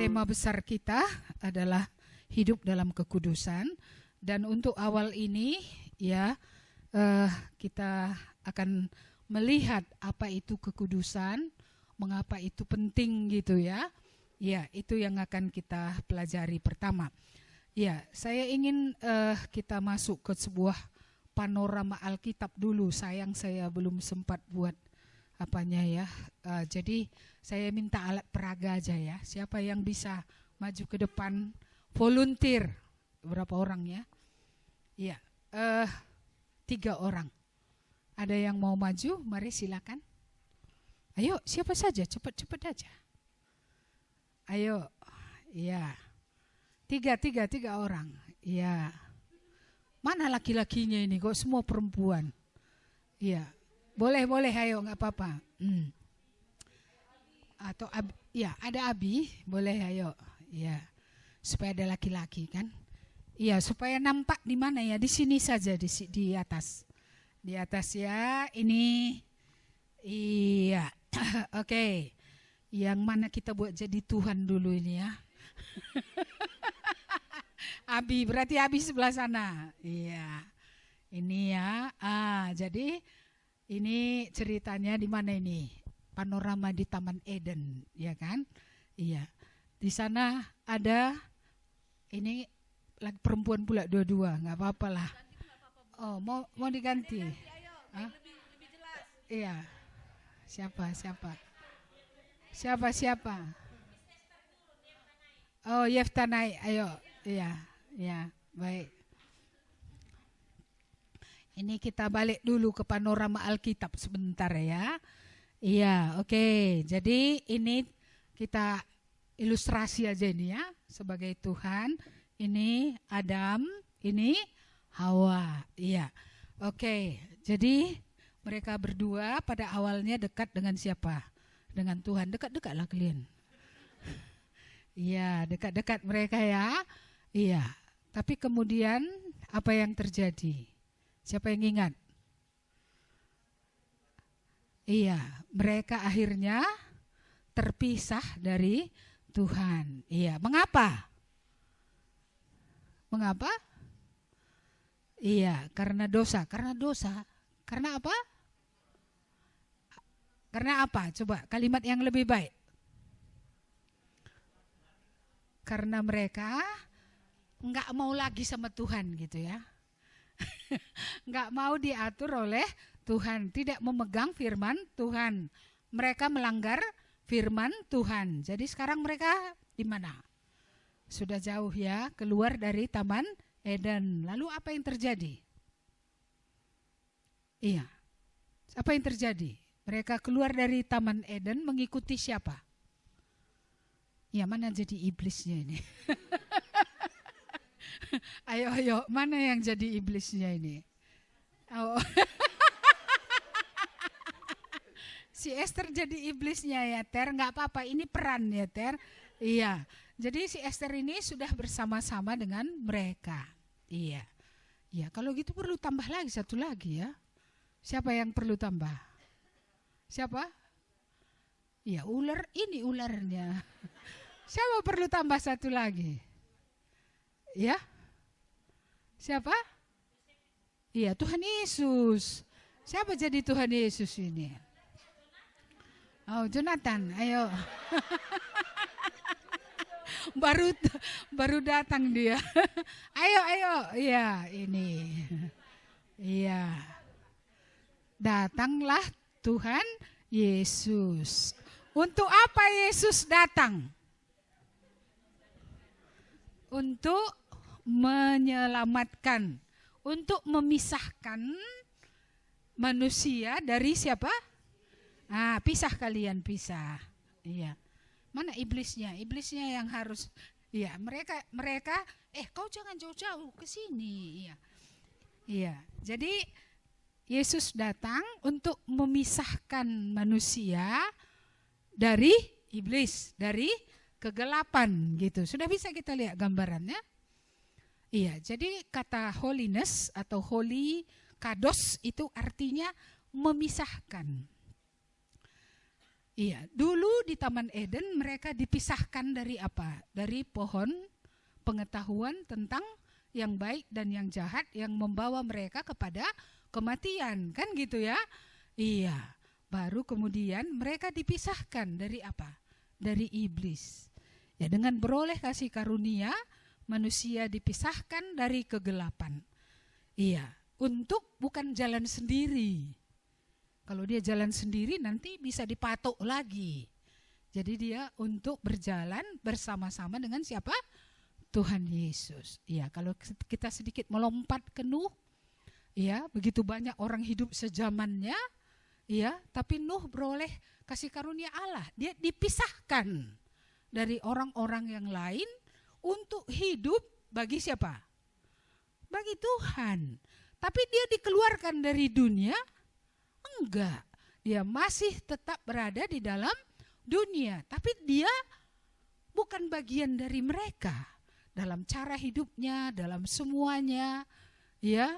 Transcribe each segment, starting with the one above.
tema besar kita adalah hidup dalam kekudusan. Dan untuk awal ini ya kita akan melihat apa itu kekudusan, mengapa itu penting gitu ya. Ya, itu yang akan kita pelajari pertama. Ya, saya ingin kita masuk ke sebuah panorama Alkitab dulu. Sayang saya belum sempat buat apanya ya. Jadi saya minta alat peraga aja ya. Siapa yang bisa maju ke depan volunteer? Berapa orang ya? Iya, 3 orang. Ada yang mau maju? Mari silakan. Ayo, siapa saja, cepat-cepat aja. Ayo, iya. 3 orang. Iya. Mana laki-lakinya ini? Kok semua perempuan? Iya. Boleh, ayo, nggak apa-apa. Atau ya, ada Abi, boleh, ayo. Iya. Supaya ada laki-laki kan? Iya, supaya nampak di mana ya? Di sini saja, di atas. Di atas ya, ini. Iya. Oke. Yang mana kita buat jadi Tuhan dulu ini ya? Abi, berarti Abi sebelah sana. Iya. Ini ya. Jadi ini ceritanya di mana ini? Panorama di Taman Eden, ya kan? Iya. Di sana ada ini lagi perempuan pula dua-dua, nggak apa-apa lah. Oh, mau diganti? Hah? Lebih jelas. Iya. Siapa? Oh, Yeftanai, ayo. Iya, baik. Ini kita balik dulu ke panorama Alkitab sebentar ya. Iya, oke. Jadi ini kita ilustrasi aja ini ya, sebagai Tuhan. Ini Adam, ini Hawa. Iya. Oke. Jadi mereka berdua pada awalnya dekat dengan siapa? Dengan Tuhan. Dekat-dekatlah kalian. Iya, dekat-dekat mereka ya. Iya. Tapi kemudian apa yang terjadi? Siapa yang ingat? Iya, mereka akhirnya terpisah dari Tuhan. Iya, mengapa? Iya, karena dosa. Karena apa? Karena apa? Coba kalimat yang lebih baik. Karena mereka nggak mau lagi sama Tuhan gitu ya. Nggak mau diatur oleh Tuhan, tidak memegang firman Tuhan. Mereka melanggar firman Tuhan. Jadi sekarang mereka di mana? Sudah jauh ya, keluar dari Taman Eden. Lalu apa yang terjadi? Iya. Apa yang terjadi? Mereka keluar dari Taman Eden mengikuti siapa? Ya, mana jadi iblisnya ini? Ayo, mana yang jadi iblisnya ini? Oh. Si Esther jadi iblisnya ya, Ter. Nggak apa-apa, ini peran ya, Ter. Iya. Jadi si Esther ini sudah bersama-sama dengan mereka. Iya. Ya, kalau gitu perlu tambah lagi satu lagi ya. Siapa yang perlu tambah? Siapa? Iya, ular, ini ularnya. Siapa perlu tambah satu lagi? Ya? Siapa? Iya, Tuhan Yesus. Siapa jadi Tuhan Yesus ini? Oh, Jonathan, ayo. baru datang dia. Ayo. Iya, ini. Iya. Datanglah Tuhan Yesus. Untuk apa Yesus datang? Untuk menyelamatkan, untuk memisahkan manusia dari siapa? Pisah kalian, pisah. Iya. Mana iblisnya? Iblisnya yang harus. Iya, mereka kau jangan jauh-jauh ke sini. Iya. Jadi Yesus datang untuk memisahkan manusia dari iblis, dari kegelapan gitu. Sudah bisa kita lihat gambarannya? Iya, jadi kata holiness atau holy, kados itu artinya memisahkan. Iya, dulu di Taman Eden mereka dipisahkan dari apa? Dari pohon pengetahuan tentang yang baik dan yang jahat yang membawa mereka kepada kematian, kan gitu ya? Iya, baru kemudian mereka dipisahkan dari apa? Dari iblis. Ya, dengan beroleh kasih karunia, manusia dipisahkan dari kegelapan. Iya, untuk bukan jalan sendiri. Kalau dia jalan sendiri nanti bisa dipatok lagi. Jadi dia untuk berjalan bersama-sama dengan siapa? Tuhan Yesus. Ya, kalau kita sedikit melompat ke Nuh, ya, begitu banyak orang hidup sezamannya, ya, tapi Nuh beroleh kasih karunia Allah. Dia dipisahkan dari orang-orang yang lain untuk hidup bagi siapa? Bagi Tuhan. Tapi dia dikeluarkan dari dunia? Enggak. Dia masih tetap berada di dalam dunia, tapi dia bukan bagian dari mereka. Dalam cara hidupnya, dalam semuanya, ya,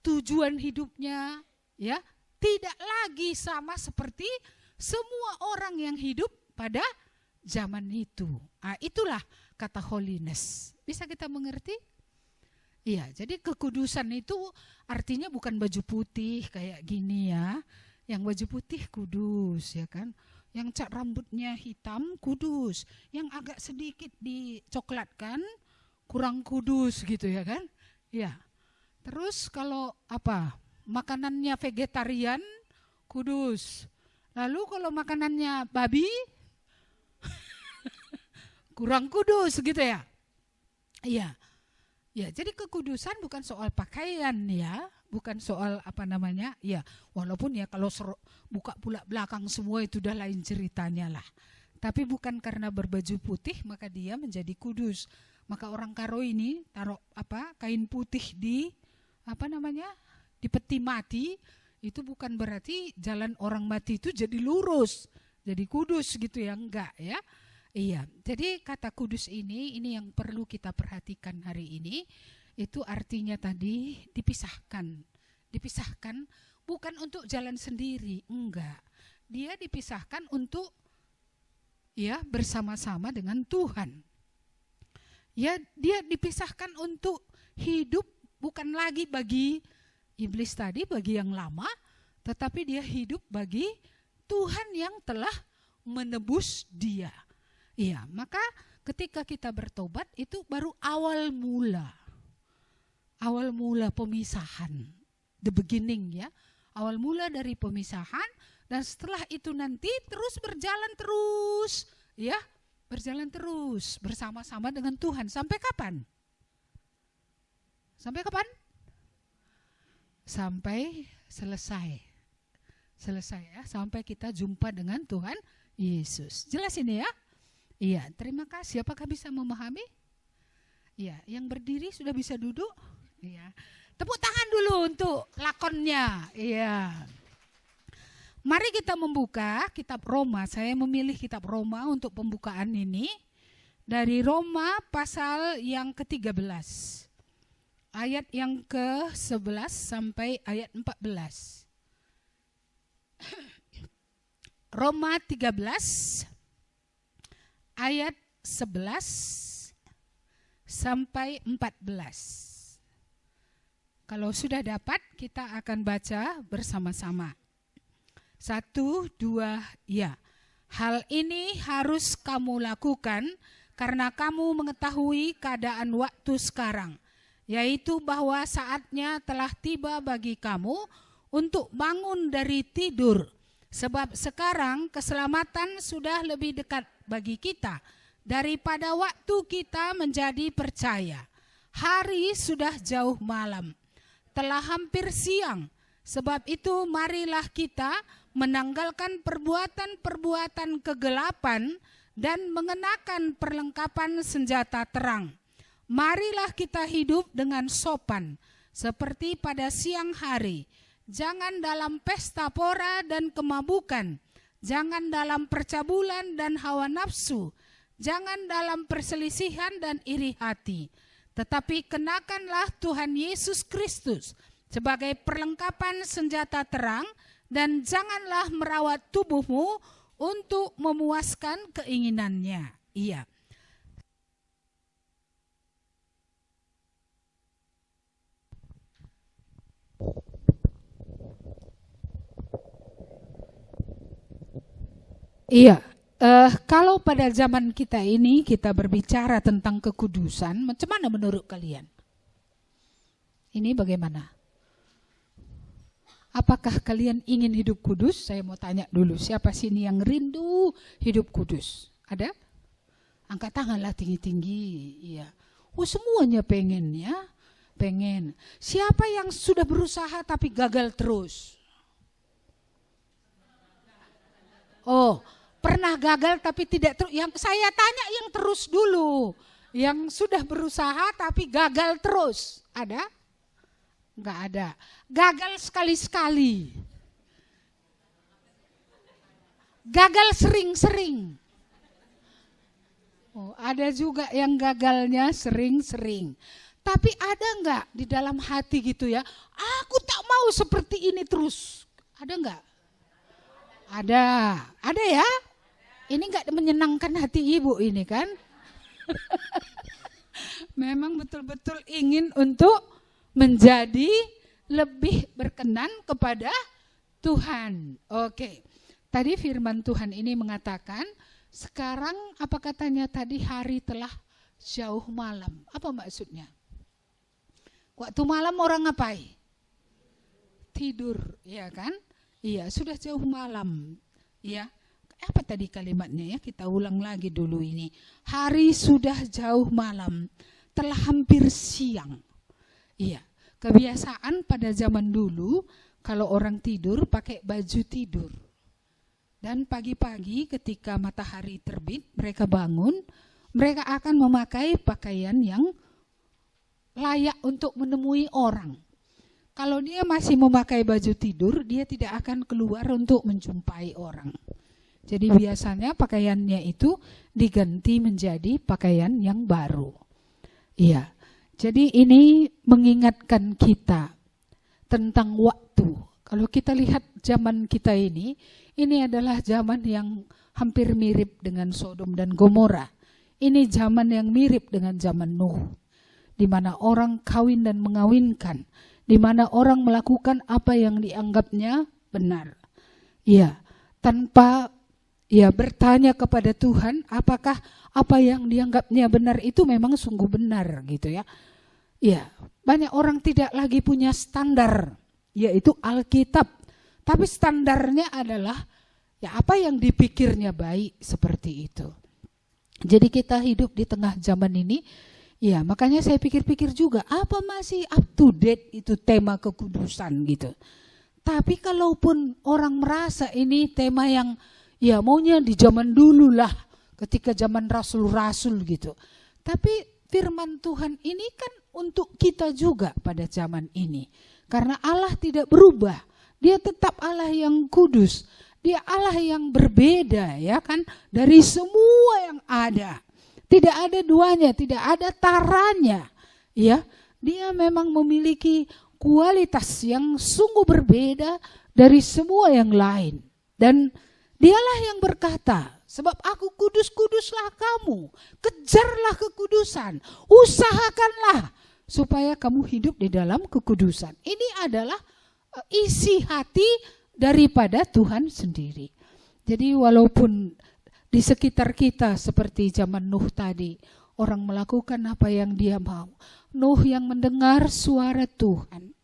tujuan hidupnya, ya, tidak lagi sama seperti semua orang yang hidup pada zaman itu. Nah, itulah kata holiness. Bisa kita mengerti? Iya, jadi kekudusan itu artinya bukan baju putih kayak gini ya. Yang baju putih kudus, ya kan? Yang cat rambutnya hitam kudus, yang agak sedikit dicoklatkan kurang kudus gitu ya kan? Ya. Terus kalau apa? Makanannya vegetarian kudus. Lalu kalau makanannya babi kurang kudus gitu ya. Iya. Ya, jadi kekudusan bukan soal pakaian ya, bukan soal apa namanya, ya walaupun ya kalau buka pula belakang semua itu udah lain ceritanya lah. Tapi bukan karena berbaju putih maka dia menjadi kudus. Maka orang Karo ini taruh apa kain putih di apa namanya di peti mati, itu bukan berarti jalan orang mati itu jadi lurus, jadi kudus gitu ya, enggak ya. Iya, jadi kata kudus ini yang perlu kita perhatikan hari ini, itu artinya tadi dipisahkan. Dipisahkan bukan untuk jalan sendiri, enggak. Dia dipisahkan untuk ya bersama-sama dengan Tuhan. Ya, dia dipisahkan untuk hidup bukan lagi bagi iblis tadi, bagi yang lama, tetapi dia hidup bagi Tuhan yang telah menebus dia. Iya, maka ketika kita bertobat itu baru awal mula pemisahan, the beginning ya, awal mula dari pemisahan, dan setelah itu nanti terus berjalan terus, ya, berjalan terus bersama-sama dengan Tuhan sampai kapan? Sampai kapan? Sampai selesai ya, sampai kita jumpa dengan Tuhan Yesus. Jelas ini ya? Iya, terima kasih. Apakah bisa memahami? Iya, yang berdiri sudah bisa duduk? Iya. Tepuk tangan dulu untuk lakonnya. Iya. Mari kita membuka kitab Roma. Saya memilih kitab Roma untuk pembukaan ini. Dari Roma pasal yang ke-13. Ayat yang ke-11 sampai ayat 14. Roma 13 ayat 11 sampai 14. Kalau sudah dapat, kita akan baca bersama-sama. 1, 2, ya. Hal ini harus kamu lakukan karena kamu mengetahui keadaan waktu sekarang, yaitu bahwa saatnya telah tiba bagi kamu untuk bangun dari tidur. Sebab sekarang keselamatan sudah lebih dekat bagi kita daripada waktu kita menjadi percaya. Hari sudah jauh malam, telah hampir siang. Sebab itu marilah kita menanggalkan perbuatan-perbuatan kegelapan dan mengenakan perlengkapan senjata terang. Marilah kita hidup dengan sopan seperti pada siang hari. Jangan dalam pesta pora dan kemabukan. Jangan dalam percabulan dan hawa nafsu. Jangan dalam perselisihan dan iri hati. Tetapi kenakanlah Tuhan Yesus Kristus sebagai perlengkapan senjata terang, dan janganlah merawat tubuhmu untuk memuaskan keinginannya. Iya. Iya, kalau pada zaman kita ini kita berbicara tentang kekudusan, macam mana menurut kalian? Ini bagaimana? Apakah kalian ingin hidup kudus? Saya mau tanya dulu, siapa sini yang rindu hidup kudus? Ada? Angkat tanganlah tinggi-tinggi. Iya. Oh, semuanya pengen ya, pengen. Siapa yang sudah berusaha tapi gagal terus? Oh, pernah gagal tapi tidak terus. Yang saya tanya yang terus dulu. Yang sudah berusaha tapi gagal terus. Ada? Enggak ada. Gagal sekali-sekali. Gagal sering-sering. Oh, ada juga yang gagalnya sering-sering. Tapi ada enggak di dalam hati gitu ya, aku tak mau seperti ini terus. Ada enggak? Ada ya? Ini enggak menyenangkan hati ibu ini kan? Memang betul-betul ingin untuk menjadi lebih berkenan kepada Tuhan. Oke. Tadi firman Tuhan ini mengatakan, sekarang apa katanya tadi, hari telah jauh malam. Apa maksudnya? Waktu malam orang ngapain? Tidur, ya kan? Iya, sudah jauh malam. Iya. Apa tadi kalimatnya ya? Kita ulang lagi dulu ini. Hari sudah jauh malam, telah hampir siang. Iya, kebiasaan pada zaman dulu kalau orang tidur pakai baju tidur. Dan pagi-pagi ketika matahari terbit, mereka bangun, mereka akan memakai pakaian yang layak untuk menemui orang. Kalau dia masih memakai baju tidur, dia tidak akan keluar untuk menjumpai orang. Jadi biasanya pakaiannya itu diganti menjadi pakaian yang baru. Iya. Jadi ini mengingatkan kita tentang waktu. Kalau kita lihat zaman kita ini adalah zaman yang hampir mirip dengan Sodom dan Gomora. Ini zaman yang mirip dengan zaman Nuh, di mana orang kawin dan mengawinkan, di mana orang melakukan apa yang dianggapnya benar. Ya, tanpa bertanya kepada Tuhan, apakah apa yang dianggapnya benar itu memang sungguh benar gitu ya. Ya, banyak orang tidak lagi punya standar, yaitu Alkitab. Tapi standarnya adalah ya apa yang dipikirnya baik, seperti itu. Jadi kita hidup di tengah zaman ini, ya makanya saya pikir-pikir juga, apa masih up to date itu tema kekudusan gitu. Tapi kalaupun orang merasa ini tema yang ya maunya di zaman dulu lah, ketika zaman rasul-rasul gitu. Tapi firman Tuhan ini kan untuk kita juga pada zaman ini. Karena Allah tidak berubah. Dia tetap Allah yang kudus. Dia Allah yang berbeda ya kan dari semua yang ada. Tidak ada duanya, tidak ada taranya. Ya, dia memang memiliki kualitas yang sungguh berbeda dari semua yang lain. Dan dialah yang berkata, sebab aku kudus, kuduslah kamu. Kejarlah kekudusan. Usahakanlah supaya kamu hidup di dalam kekudusan. Ini adalah isi hati daripada Tuhan sendiri. Jadi walaupun di sekitar kita seperti zaman Nuh tadi, orang melakukan apa yang dia mau. Nuh yang mendengar suara Tuhan.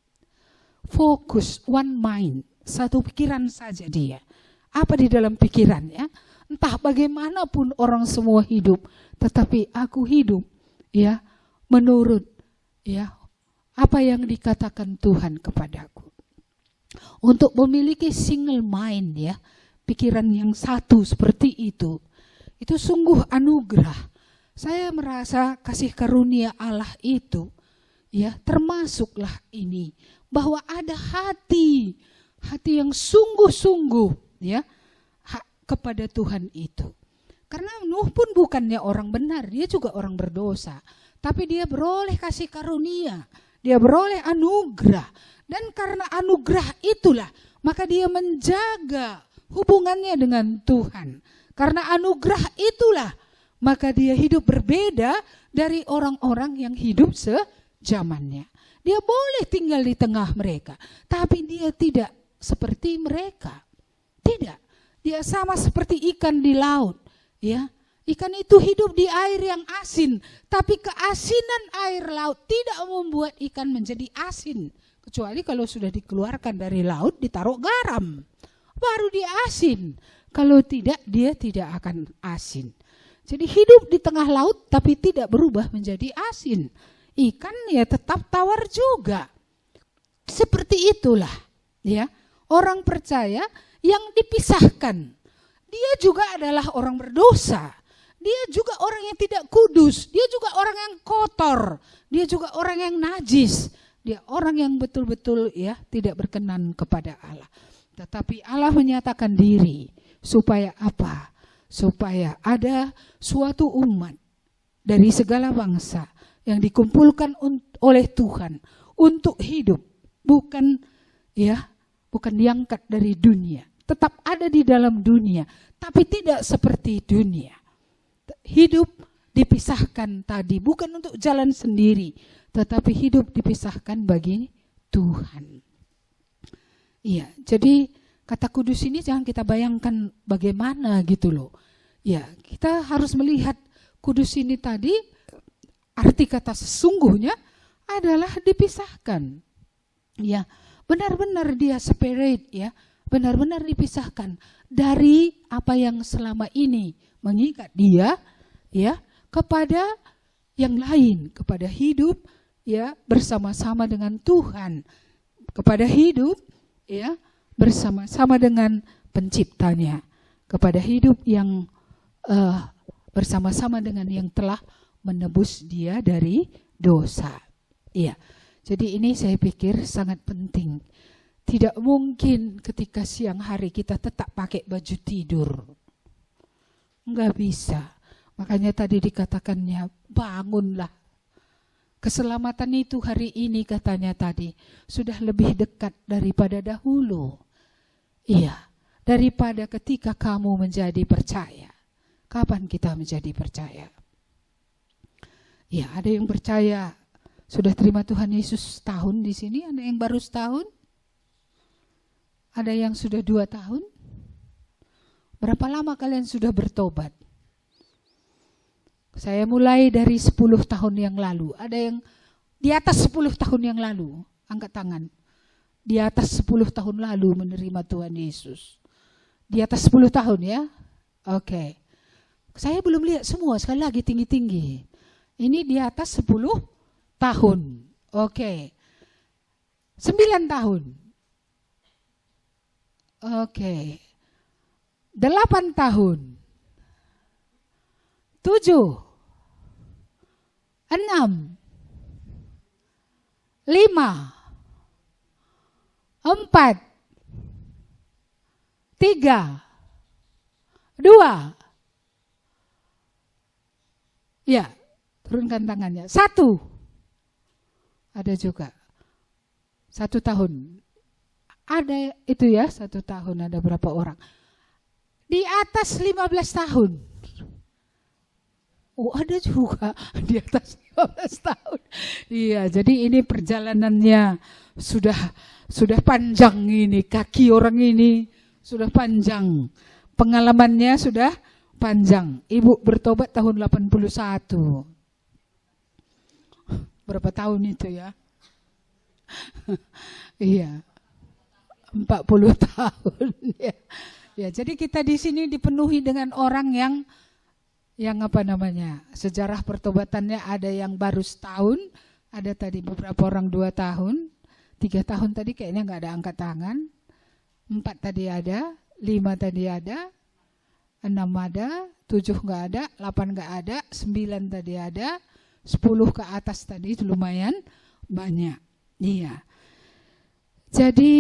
Fokus, one mind, satu pikiran saja dia. Apa di dalam pikirannya? Entah bagaimanapun orang semua hidup, tetapi aku hidup ya menurut ya apa yang dikatakan Tuhan kepadaku. Untuk memiliki single mind ya, pikiran yang satu seperti itu sungguh anugerah. Saya merasa kasih karunia Allah itu ya termasuklah ini, bahwa ada hati yang sungguh-sungguh ya kepada Tuhan itu. Karena Nuh pun bukannya orang benar, dia juga orang berdosa. Tapi dia beroleh kasih karunia, dia beroleh anugerah. Dan karena anugerah itulah, maka dia menjaga hubungannya dengan Tuhan. Karena anugerah itulah, maka dia hidup berbeda dari orang-orang yang hidup sejamannya. Dia boleh tinggal di tengah mereka, tapi dia tidak seperti mereka. Tidak, dia sama seperti ikan di laut. Ya, ikan itu hidup di air yang asin, tapi keasinan air laut tidak membuat ikan menjadi asin. Kecuali kalau sudah dikeluarkan dari laut, ditaruh garam, baru dia asin. Kalau tidak, dia tidak akan asin. Jadi hidup di tengah laut tapi tidak berubah menjadi asin. Ikan ya tetap tawar juga. Seperti itulah ya orang percaya yang dipisahkan. Dia juga adalah orang berdosa. Dia juga orang yang tidak kudus. Dia juga orang yang kotor. Dia juga orang yang najis. Dia orang yang betul-betul ya tidak berkenan kepada Allah. Tetapi Allah menyatakan diri supaya apa? Supaya ada suatu umat dari segala bangsa yang dikumpulkan oleh Tuhan untuk hidup, bukan diangkat dari dunia, tetap ada di dalam dunia, tapi tidak seperti dunia. Hidup dipisahkan tadi bukan untuk jalan sendiri, tetapi hidup dipisahkan bagi Tuhan. Iya, jadi kata kudus ini jangan kita bayangkan bagaimana gitu loh. Ya, kita harus melihat kudus ini tadi, arti kata sesungguhnya adalah dipisahkan. Ya, benar-benar dia separate ya, benar-benar dipisahkan dari apa yang selama ini mengikat dia ya kepada yang lain, kepada hidup ya bersama-sama dengan Tuhan, kepada hidup ya bersama-sama dengan penciptanya, kepada hidup yang bersama-sama dengan yang telah menebus dia dari dosa. Iya. Jadi ini saya pikir sangat penting. Tidak mungkin ketika siang hari kita tetap pakai baju tidur. Enggak bisa. Makanya tadi dikatakannya bangunlah. Keselamatan itu hari ini katanya tadi sudah lebih dekat daripada dahulu. Iya, daripada ketika kamu menjadi percaya. Kapan kita menjadi percaya? Ya, ada yang percaya sudah terima Tuhan Yesus setahun di sini, ada yang baru setahun, ada yang sudah 2 tahun. Berapa lama kalian sudah bertobat? Saya mulai dari 10 tahun yang lalu. Ada yang di atas 10 tahun yang lalu, angkat tangan. Di atas 10 tahun lalu menerima Tuhan Yesus. Di atas 10 tahun ya? Oke. Saya belum lihat semua, sekali lagi tinggi-tinggi. Ini di atas 10 tahun. Oke. 9 tahun. Oke. 8 tahun. 7. 6. 5. 4, 3, 2, ya, turunkan tangannya. 1, ada juga. 1 tahun, ada itu ya, 1 tahun ada berapa orang? Di atas 15 tahun. Oh, ada juga di atas 15 tahun. Iya, jadi ini perjalanannya sudah panjang ini, kaki orang ini sudah panjang. Pengalamannya sudah panjang. Ibu bertobat tahun 81. Berapa tahun itu ya? Iya. 40 tahun ya. Ya, jadi kita di sini dipenuhi dengan orang yang apa namanya, sejarah pertobatannya ada yang baru setahun, ada tadi beberapa orang 2 tahun, 3 tahun tadi kayaknya nggak ada angkat tangan, 4 tadi ada, 5 tadi ada, 6 ada, 7 nggak ada, 8 nggak ada, 9 tadi ada, 10 ke atas tadi lumayan banyak. Iya. Jadi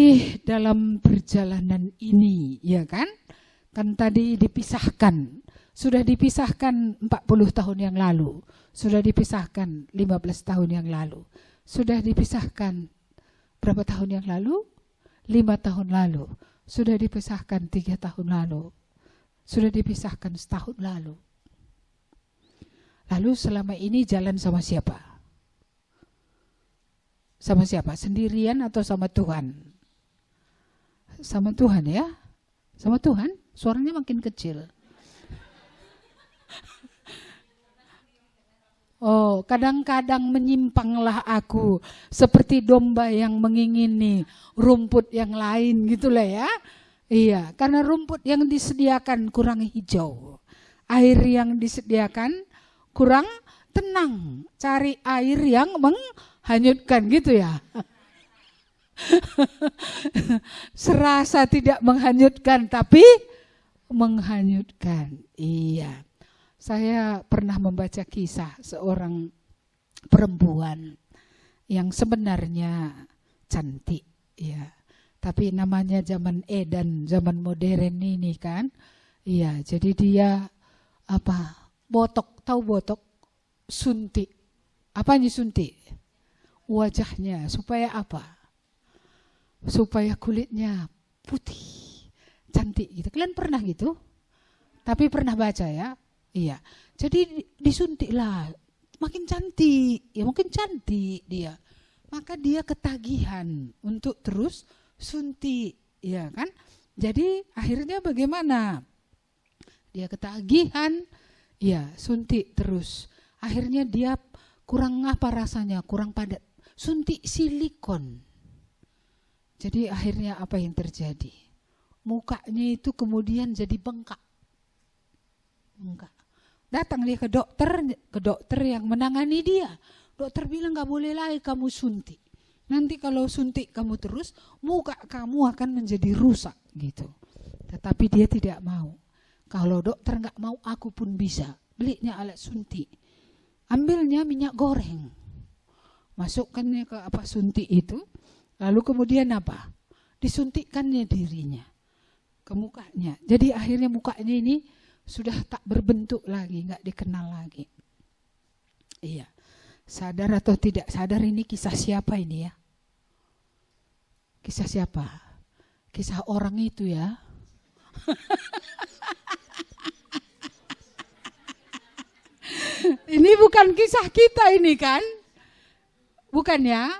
dalam perjalanan ini, ya kan tadi dipisahkan. Sudah dipisahkan 40 tahun yang lalu. Sudah dipisahkan 15 tahun yang lalu. Sudah dipisahkan berapa tahun yang lalu? 5 tahun lalu. sudah dipisahkan 3 tahun lalu, sudah dipisahkan setahun lalu. Lalu selama ini jalan sama siapa? Sama siapa? Sendirian atau sama Tuhan? Sama Tuhan ya? Sama Tuhan? Suaranya makin kecil. Oh, kadang-kadang menyimpanglah aku seperti domba yang mengingini rumput yang lain gitulah ya. Iya, karena rumput yang disediakan kurang hijau. Air yang disediakan kurang tenang. Cari air yang menghanyutkan gitu ya. Serasa tidak menghanyutkan tapi menghanyutkan. Iya. Saya pernah membaca kisah seorang perempuan yang sebenarnya cantik, ya. Tapi namanya zaman edan, zaman modern ini kan. Iya, jadi dia botok, tahu botok? Suntik. Apanya suntik? Wajahnya supaya apa? Supaya kulitnya putih, cantik gitu. Kalian pernah gitu? Tapi pernah baca ya? Iya, jadi disuntiklah, makin cantik, ya makin cantik dia. Maka dia ketagihan untuk terus suntik, ya kan? Jadi akhirnya bagaimana? Dia ketagihan, ya suntik terus. Akhirnya dia kurang apa rasanya, kurang padat. Suntik silikon. Jadi akhirnya apa yang terjadi? Mukanya itu kemudian jadi bengkak. Datang dia ke dokter yang menangani dia. Dokter bilang gak boleh lagi kamu suntik. Nanti kalau suntik kamu terus, muka kamu akan menjadi rusak gitu. Tetapi dia tidak mau. Kalau dokter gak mau, aku pun bisa. Belinya alat suntik. Ambilnya minyak goreng. Masukkannya ke suntik itu. Lalu kemudian apa? Disuntikkannya dirinya ke mukanya. Jadi akhirnya mukanya ini sudah tak berbentuk lagi, gak dikenal lagi. Iya. Sadar atau tidak sadar ini kisah siapa ini ya? Kisah siapa? Kisah orang itu ya. Ini bukan kisah kita ini kan? Bukan ya?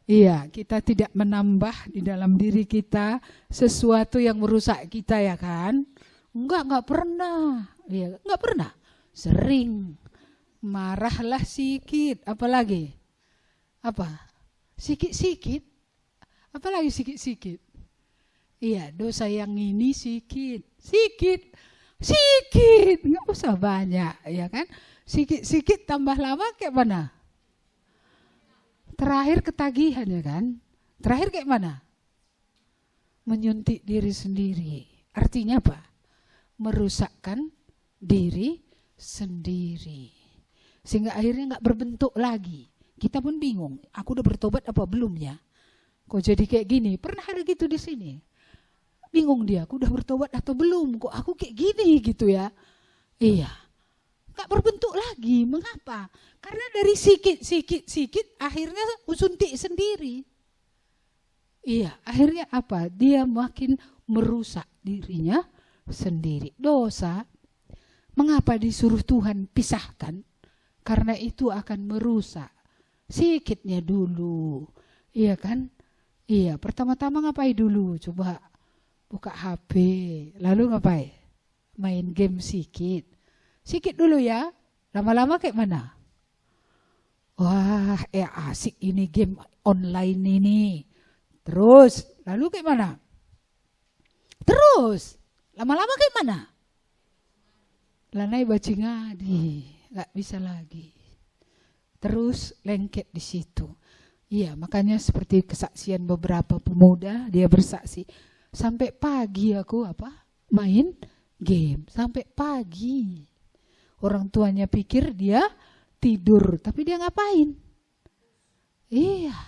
Iya, kita tidak menambah di dalam diri kita sesuatu yang merusak kita ya kan? Enggak pernah. Iya, enggak pernah. Sering. Marahlah sikit, apalagi? Apa? Sikit-sikit. Apalagi sikit-sikit? Iya, dosa yang ini sikit. Enggak usah banyak, ya kan? Sikit-sikit tambah lama kayak mana? Terakhir ketagihan ya kan? Terakhir kayak mana? Menyuntik diri sendiri. Artinya apa? Merusakkan diri sendiri. Sehingga akhirnya gak berbentuk lagi. Kita pun bingung, aku udah bertobat apa belum ya? Kok jadi kayak gini? Pernah ada gitu di sini. Bingung dia, aku udah bertobat atau belum? Kok aku kayak gini gitu ya? Iya. Gak berbentuk lagi. Mengapa? Karena dari sikit akhirnya suntik sendiri. Iya, akhirnya apa? Dia makin merusak dirinya sendiri. Dosa. Mengapa disuruh Tuhan pisahkan? Karena itu akan merusak. Sikitnya dulu. Iya kan? Iya, pertama-tama ngapain dulu? Coba buka HP. Lalu ngapain? Main game sikit. Sikit dulu ya. Lama-lama kayak mana? Wah, asik ini game online ini. Terus, lalu kayak mana? Terus, lama-lama kayak mana? Lanai bajingadi. Gak bisa lagi. Terus lengket di situ. Iya, makanya seperti kesaksian beberapa pemuda, dia bersaksi sampai pagi aku main game sampai pagi. Orang tuanya pikir dia tidur, tapi dia ngapain? Iya,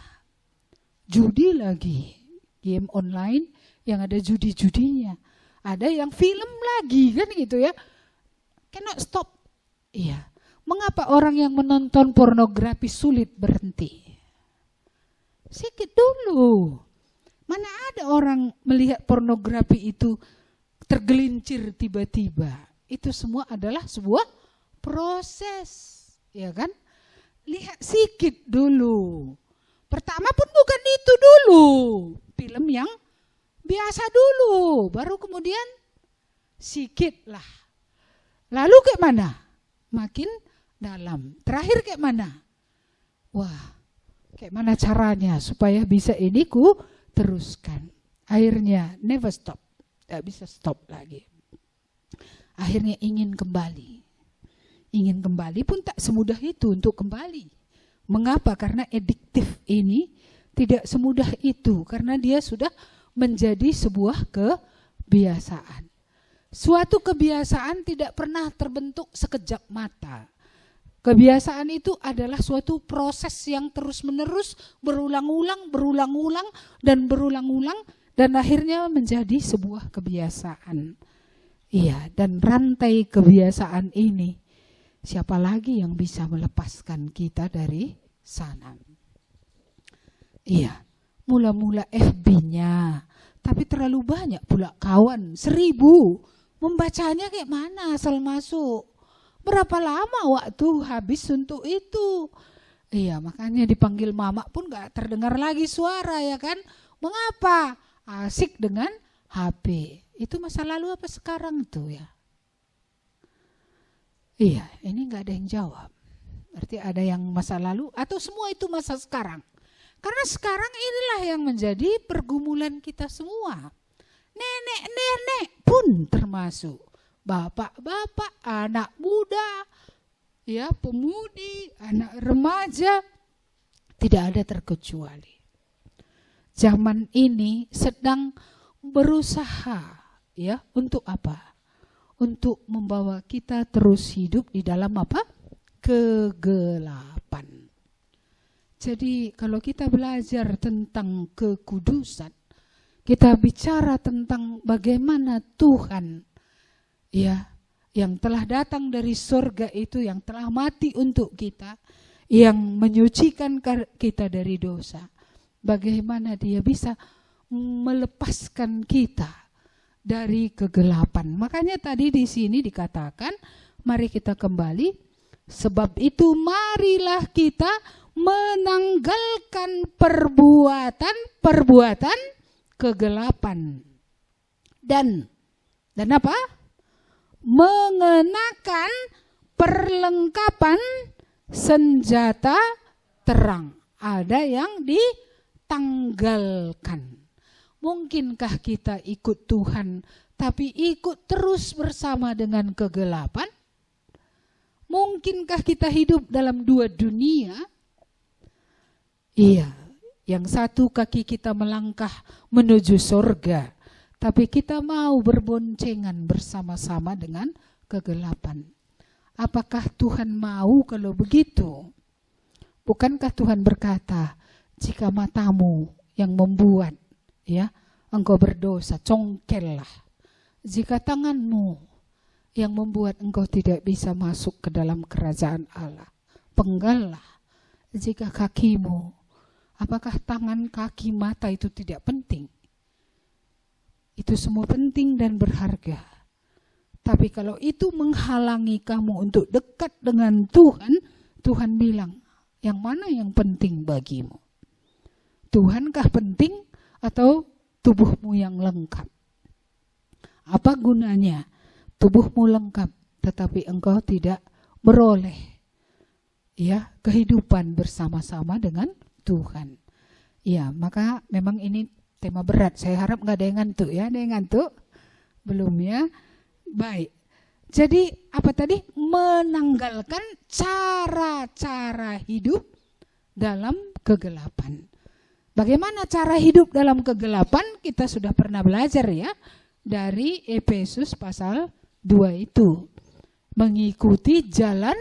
judi lagi, game online yang ada judi-judinya, ada yang film lagi kan gitu ya. Cannot stop. Iya. Mengapa orang yang menonton pornografi sulit berhenti? Sikit dulu. Mana ada orang melihat pornografi itu tergelincir tiba-tiba. Itu semua adalah sebuah proses, ya kan? Lihat sikit dulu. Pertama pun bukan itu dulu. Film yang biasa dulu, baru kemudian sikit lah. Lalu kayak mana? Makin dalam. Terakhir kayak mana? Wah, kayak mana caranya supaya bisa ini ku teruskan. Akhirnya never stop. Tidak bisa stop lagi. Akhirnya ingin kembali. Ingin kembali pun tak semudah itu untuk kembali. Mengapa? Karena adiktif ini tidak semudah itu. Karena dia sudah menjadi sebuah kebiasaan. Suatu kebiasaan tidak pernah terbentuk sekejap mata. Kebiasaan itu adalah suatu proses yang terus-menerus berulang-ulang dan akhirnya menjadi sebuah kebiasaan. Iya, dan rantai kebiasaan ini siapa lagi yang bisa melepaskan kita dari sana? Iya, mula-mula FB-nya, tapi terlalu banyak pula kawan, 1000. Membacanya kayak mana asal masuk? Berapa lama waktu habis untuk itu? Iya, makanya dipanggil mama pun gak terdengar lagi suara, ya kan? Mengapa? Asik dengan HP. Itu masa lalu apa sekarang tuh ya? Iya, ini gak ada yang jawab. Berarti ada yang masa lalu atau semua itu masa sekarang? Karena sekarang inilah yang menjadi pergumulan kita semua. Nenek-nenek pun termasuk. Bapak-bapak, anak muda, ya, pemudi, anak remaja, tidak ada terkecuali. Zaman ini sedang berusaha, ya, untuk apa? Untuk membawa kita terus hidup di dalam apa? Kegelapan. Jadi kalau kita belajar tentang kekudusan, kita bicara tentang bagaimana Tuhan, ya, yang telah datang dari surga itu, yang telah mati untuk kita, yang menyucikan kita dari dosa. Bagaimana dia bisa melepaskan kita dari kegelapan. Makanya tadi di sini dikatakan, mari kita kembali, sebab itu marilah kita menanggalkan perbuatan kegelapan. Dan apa? Mengenakan perlengkapan senjata terang. Ada yang ditanggalkan. Mungkinkah kita ikut Tuhan tapi ikut terus bersama dengan kegelapan? Mungkinkah kita hidup dalam dua dunia? Iya, yang satu kaki kita melangkah menuju surga, tapi kita mau berboncengan bersama-sama dengan kegelapan. Apakah Tuhan mau kalau begitu? Bukankah Tuhan berkata, jika matamu yang membuat, ya, engkau berdosa, congkellah. Jika tanganmu yang membuat engkau tidak bisa masuk ke dalam kerajaan Allah, penggallah. Jika kakimu, apakah tangan, kaki, mata itu tidak penting? Itu semua penting dan berharga. Tapi kalau itu menghalangi kamu untuk dekat dengan Tuhan, Tuhan bilang, yang mana yang penting bagimu? Tuhankah penting atau tubuhmu yang lengkap? Apa gunanya tubuhmu lengkap tetapi engkau tidak beroleh, ya, kehidupan bersama-sama dengan Tuhan? Ya, maka memang ini tema berat. Saya harap nggak ada yang ngantuk ya. Ada yang ngantuk? Belum ya? Baik. Jadi apa tadi? Menanggalkan cara-cara hidup dalam kegelapan. Bagaimana cara hidup dalam kegelapan? Kita sudah pernah belajar ya. Dari Efesus pasal 2 itu. Mengikuti jalan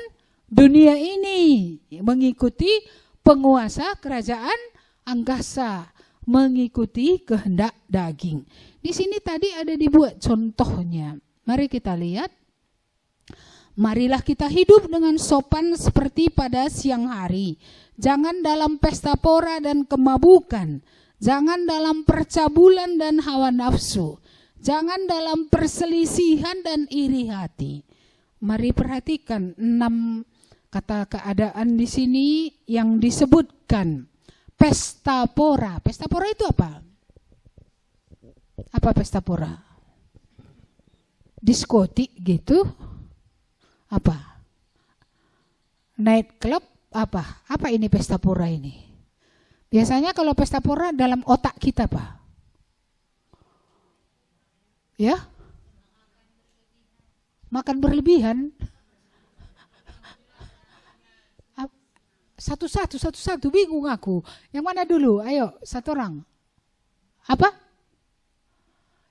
dunia ini. Mengikuti penguasa kerajaan angkasa. Mengikuti kehendak daging. Di sini tadi ada dibuat contohnya. Mari kita lihat. Marilah kita hidup dengan sopan seperti pada siang hari. Jangan dalam pesta pora dan kemabukan. Jangan dalam percabulan dan hawa nafsu. Jangan dalam perselisihan dan iri hati. Mari perhatikan 6 kata keadaan di sini yang disebutkan. Pesta pora. Pesta pora itu apa? Apa pesta pora? Diskotik gitu? Apa? Night club? Apa? Apa ini pesta pora ini? Biasanya kalau pesta pora dalam otak kita, Pak. Ya? Makan berlebihan. Satu-satu bingung aku. Yang mana dulu? Ayo, satu orang. Apa?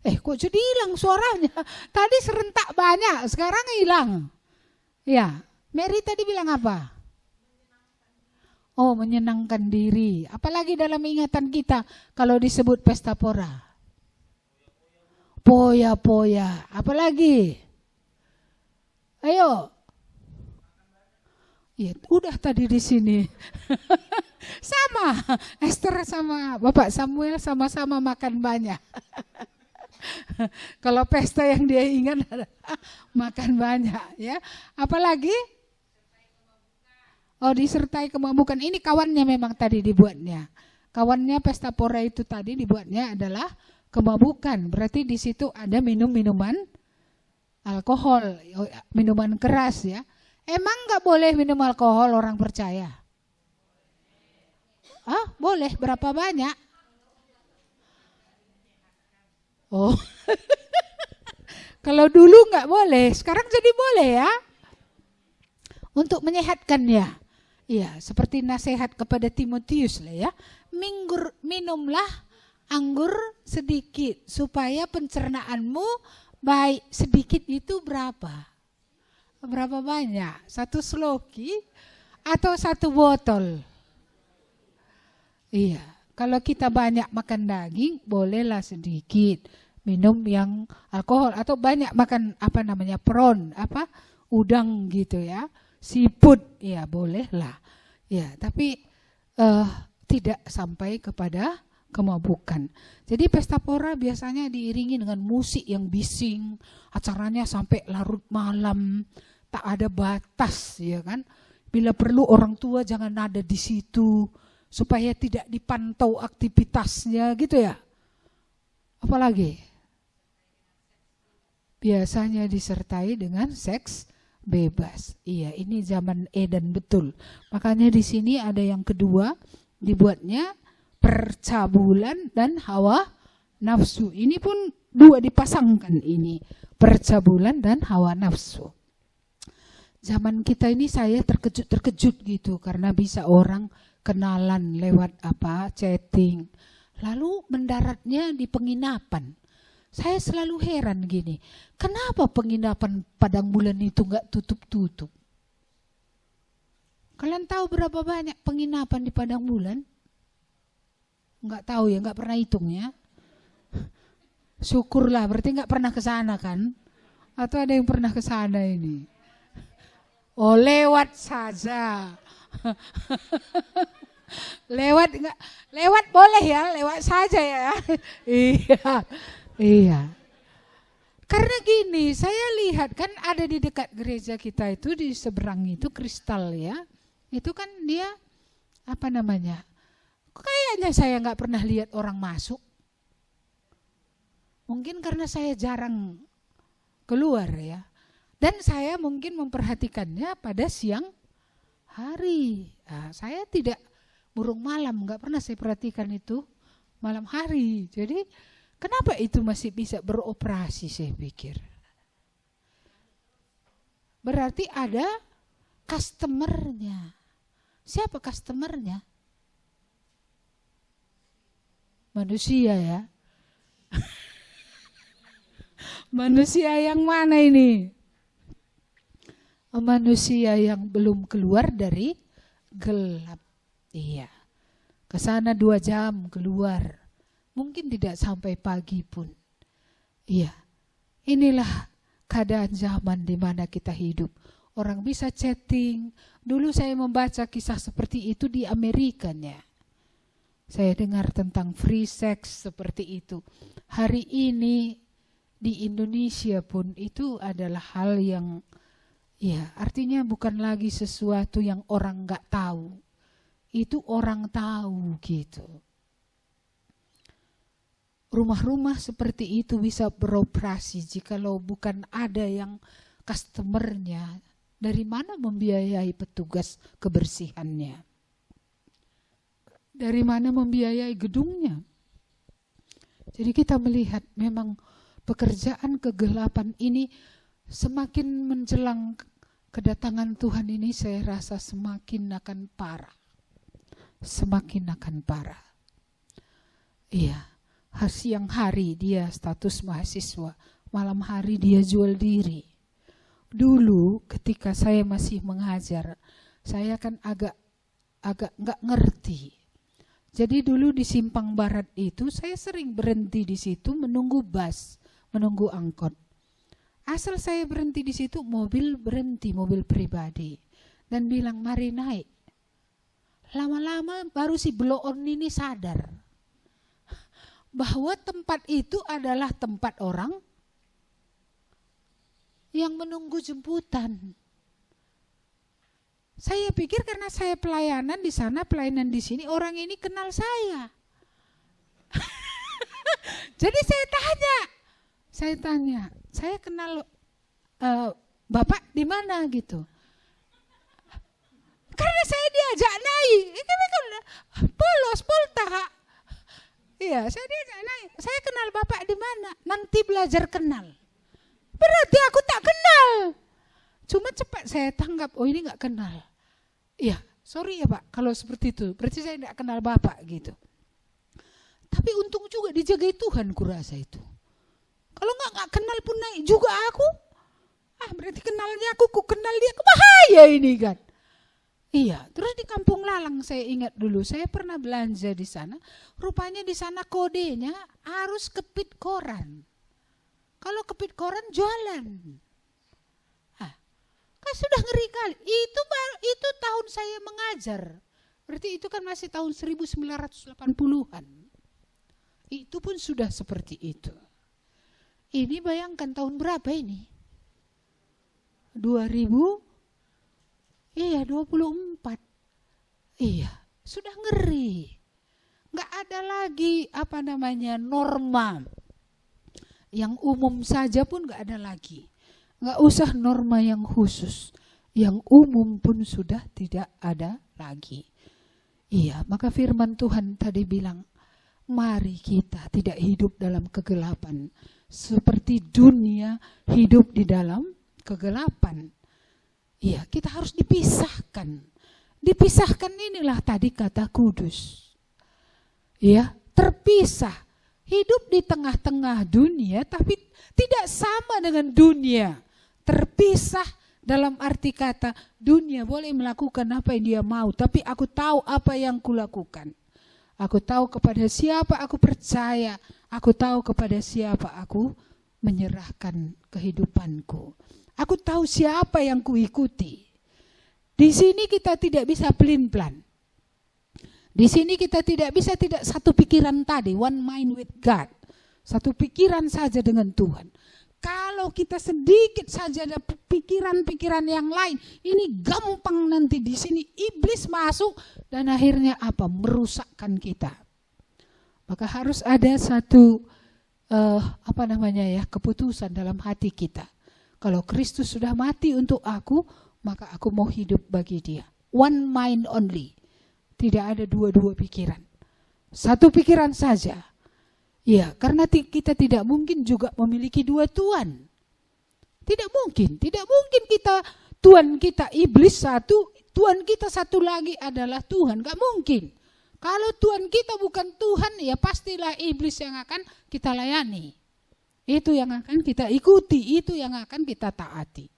Kok jadi hilang suaranya? Tadi serentak banyak, sekarang hilang. Ya, Mary tadi bilang apa? Oh, menyenangkan diri. Apalagi dalam ingatan kita kalau disebut pesta pora. Poya-poya. Apalagi? Ayo. Ya, udah tadi di sini. Sama, Esther sama Bapak Samuel sama-sama makan banyak. Kalau pesta yang dia ingat makan banyak, ya. Apalagi? Oh, disertai kemabukan. Ini kawannya memang tadi dibuatnya. Kawannya pesta pora itu tadi dibuatnya adalah kemabukan. Berarti di situ ada minuman alkohol, minuman keras, ya. Emang nggak boleh minum alkohol orang percaya? Boleh. Berapa banyak? Oh, kalau dulu nggak boleh, sekarang jadi boleh ya? Untuk menyehatkan ya. Iya, seperti nasihat kepada Timotius lah ya. Minumlah anggur sedikit supaya pencernaanmu baik. Sedikit itu berapa? Berapa banyak? 1 sloki atau 1 botol? Iya, kalau kita banyak makan daging, bolehlah sedikit minum yang alkohol. Atau banyak makan prawn, udang gitu ya, seafood, ya bolehlah. Ya, tapi tidak sampai kepada kemabukan. Jadi pesta pora biasanya diiringi dengan musik yang bising, acaranya sampai larut malam. Tak ada batas, ya kan? Bila perlu orang tua jangan ada di situ supaya tidak dipantau aktivitasnya, gitu ya. Apalagi? Biasanya disertai dengan seks bebas. Iya, ini zaman Eden betul. Makanya di sini ada yang kedua, dibuatnya percabulan dan hawa nafsu. Ini pun 2 dipasangkan ini, percabulan dan hawa nafsu. Zaman kita ini saya terkejut gitu karena bisa orang kenalan lewat chatting. Lalu mendaratnya di penginapan. Saya selalu heran gini, kenapa penginapan Padang Bulan itu nggak tutup-tutup? Kalian tahu berapa banyak penginapan di Padang Bulan? Nggak tahu ya, nggak pernah hitung ya. Syukurlah, berarti nggak pernah ke sana kan? Atau ada yang pernah ke sana ini? Oh, lewat saja. Lewat boleh ya, lewat saja ya. Iya. Karena gini, saya lihat kan ada di dekat gereja kita itu di seberang itu Kristal ya. Itu kan dia kayaknya saya nggak pernah lihat orang masuk. Mungkin karena saya jarang keluar ya. Dan saya mungkin memperhatikannya pada siang hari. Saya tidak burung malam, nggak pernah saya perhatikan itu malam hari. Jadi kenapa itu masih bisa beroperasi saya pikir. Berarti ada customernya. Siapa customernya? Manusia ya. Manusia yang mana ini? Manusia yang belum keluar dari gelap. Iya. Kesana 2 jam keluar. Mungkin tidak sampai pagi pun. Iya. Inilah keadaan zaman di mana kita hidup. Orang bisa chatting. Dulu saya membaca kisah seperti itu di Amerikanya. Saya dengar tentang free sex seperti itu. Hari ini di Indonesia pun itu adalah hal yang artinya bukan lagi sesuatu yang orang nggak tahu. Itu orang tahu gitu. Rumah-rumah seperti itu bisa beroperasi jikalau bukan ada yang customernya. Dari mana membiayai petugas kebersihannya? Dari mana membiayai gedungnya? Jadi kita melihat memang pekerjaan kegelapan ini semakin menjelang kedatangan Tuhan ini, saya rasa semakin akan parah. Semakin akan parah. Iya. Siang hari dia status mahasiswa, malam hari dia jual diri. Dulu ketika saya masih mengajar, saya kan agak nggak ngerti. Jadi dulu di Simpang Barat itu saya sering berhenti di situ menunggu bus, menunggu angkot. Asal saya berhenti di situ, mobil berhenti, mobil pribadi, dan bilang mari naik. Lama-lama baru si bloon ini sadar bahwa tempat itu adalah tempat orang yang menunggu jemputan. Saya pikir karena saya pelayanan di sana, pelayanan di sini, orang ini kenal saya. Jadi saya tanya, saya kenal Bapak di mana gitu. Karena saya diajak naik, ini kan polos, polta. Iya, saya kenal Bapak di mana? Nanti belajar kenal. Berarti aku tak kenal. Cuma cepat saya tanggap, oh ini gak kenal. Iya, sorry ya Pak, kalau seperti itu. Berarti saya gak kenal Bapak gitu. Tapi untung juga dijagai Tuhan kurasa itu. Kalau gak kenal pun naik juga aku. Berarti kenalnya aku kenal dia, bahaya ini kan. Iya, terus di Kampung Lalang saya ingat dulu, saya pernah belanja di sana. Rupanya di sana kodenya harus kepit koran. Kalau kepit koran jualan. Kan sudah ngeri kali. Itu tahun saya mengajar. Berarti itu kan masih tahun 1980-an. Itu pun sudah seperti itu. Ini bayangkan tahun berapa ini? 24. Iya, sudah ngeri. Nggak ada lagi norma. Yang umum saja pun nggak ada lagi. Nggak usah norma yang khusus. Yang umum pun sudah tidak ada lagi. Iya, maka firman Tuhan tadi bilang, mari kita tidak hidup dalam kegelapan. Seperti dunia hidup di dalam kegelapan. Iya, kita harus dipisahkan. Dipisahkan inilah tadi kata kudus. Ya, terpisah. Hidup di tengah-tengah dunia tapi tidak sama dengan dunia. Terpisah dalam arti kata dunia boleh melakukan apa yang dia mau, tapi aku tahu apa yang kulakukan. Aku tahu kepada siapa aku percaya, aku tahu kepada siapa aku menyerahkan kehidupanku. Aku tahu siapa yang kuikuti. Di sini kita tidak bisa pelin-pelan. Di sini kita tidak satu pikiran tadi, one mind with God. Satu pikiran saja dengan Tuhan. Kalau kita sedikit saja ada pikiran-pikiran yang lain, ini gampang nanti di sini iblis masuk dan akhirnya merusakkan kita. Maka harus ada satu keputusan dalam hati kita. Kalau Kristus sudah mati untuk aku, maka aku mau hidup bagi dia. One mind only. Tidak ada dua-dua pikiran. Satu pikiran saja. Ya, karena kita tidak mungkin juga memiliki dua Tuhan. Tidak mungkin kita, Tuhan kita iblis satu, Tuhan kita satu lagi adalah Tuhan. Gak mungkin. Kalau Tuhan kita bukan Tuhan, ya pastilah iblis yang akan kita layani. Itu yang akan kita ikuti, itu yang akan kita taati.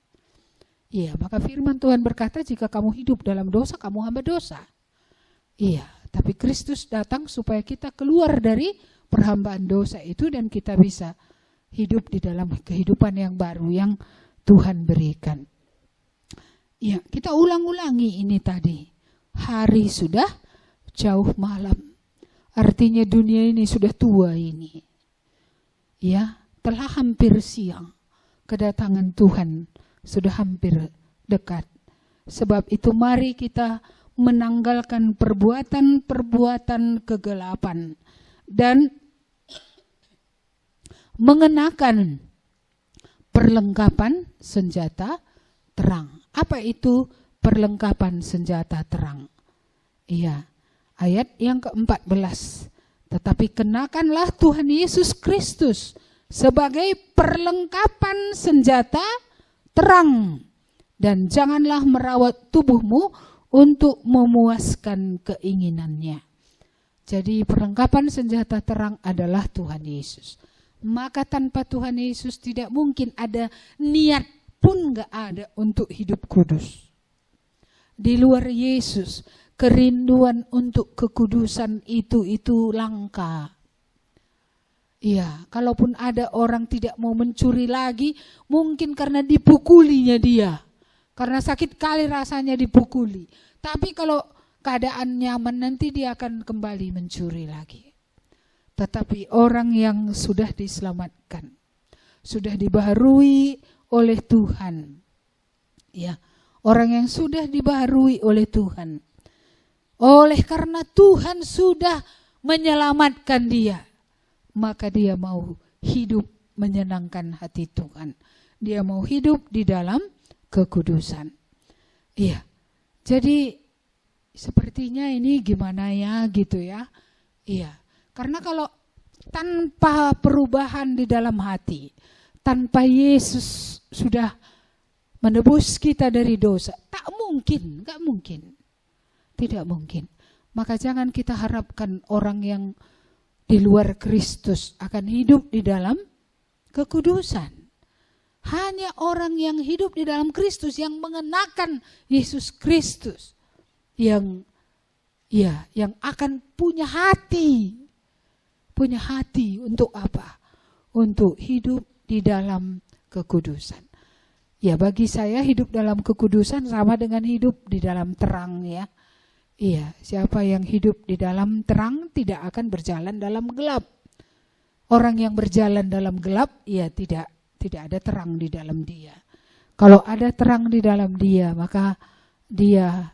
Iya, maka firman Tuhan berkata, jika kamu hidup dalam dosa, kamu hamba dosa. Iya, tapi Kristus datang supaya kita keluar dari perhambaan dosa itu dan kita bisa hidup di dalam kehidupan yang baru yang Tuhan berikan. Iya, kita ulang-ulangi ini tadi. Hari sudah jauh malam. Artinya dunia ini sudah tua ini. Ya, telah hampir siang. Kedatangan Tuhan sudah hampir dekat. Sebab itu mari kita menanggalkan perbuatan-perbuatan kegelapan dan mengenakan perlengkapan senjata terang. Apa itu perlengkapan senjata terang? Iya, ayat yang ke-14. Tetapi kenakanlah Tuhan Yesus Kristus sebagai perlengkapan senjata terang. Dan janganlah merawat tubuhmu untuk memuaskan keinginannya. Jadi perlengkapan senjata terang adalah Tuhan Yesus. Maka tanpa Tuhan Yesus tidak mungkin ada niat pun gak ada untuk hidup kudus. Di luar Yesus, kerinduan untuk kekudusan itu langka. Iya, kalaupun ada orang tidak mau mencuri lagi, mungkin karena dipukulinya dia. Karena sakit kali rasanya dipukuli. Tapi kalau keadaan nyaman nanti dia akan kembali mencuri lagi. Tetapi orang yang sudah diselamatkan, sudah dibaharui oleh Tuhan. Ya, orang yang sudah dibaharui oleh Tuhan. Oleh karena Tuhan sudah menyelamatkan dia, maka dia mau hidup menyenangkan hati Tuhan. Dia mau hidup di dalam kekudusan. Iya. Jadi sepertinya ini gimana ya gitu ya. Iya. Karena kalau tanpa perubahan di dalam hati, tanpa Yesus sudah menebus kita dari dosa, tak mungkin, gak mungkin. Tidak mungkin. Maka jangan kita harapkan orang yang di luar Kristus akan hidup di dalam kekudusan. Hanya orang yang hidup di dalam Kristus, yang mengenakan Yesus Kristus, yang akan punya hati untuk apa? Untuk hidup di dalam kekudusan. Ya, bagi saya hidup dalam kekudusan sama dengan hidup di dalam terang ya. Iya, siapa yang hidup di dalam terang tidak akan berjalan dalam gelap. Orang yang berjalan dalam gelap, ya tidak ada terang di dalam dia. Kalau ada terang di dalam dia, maka dia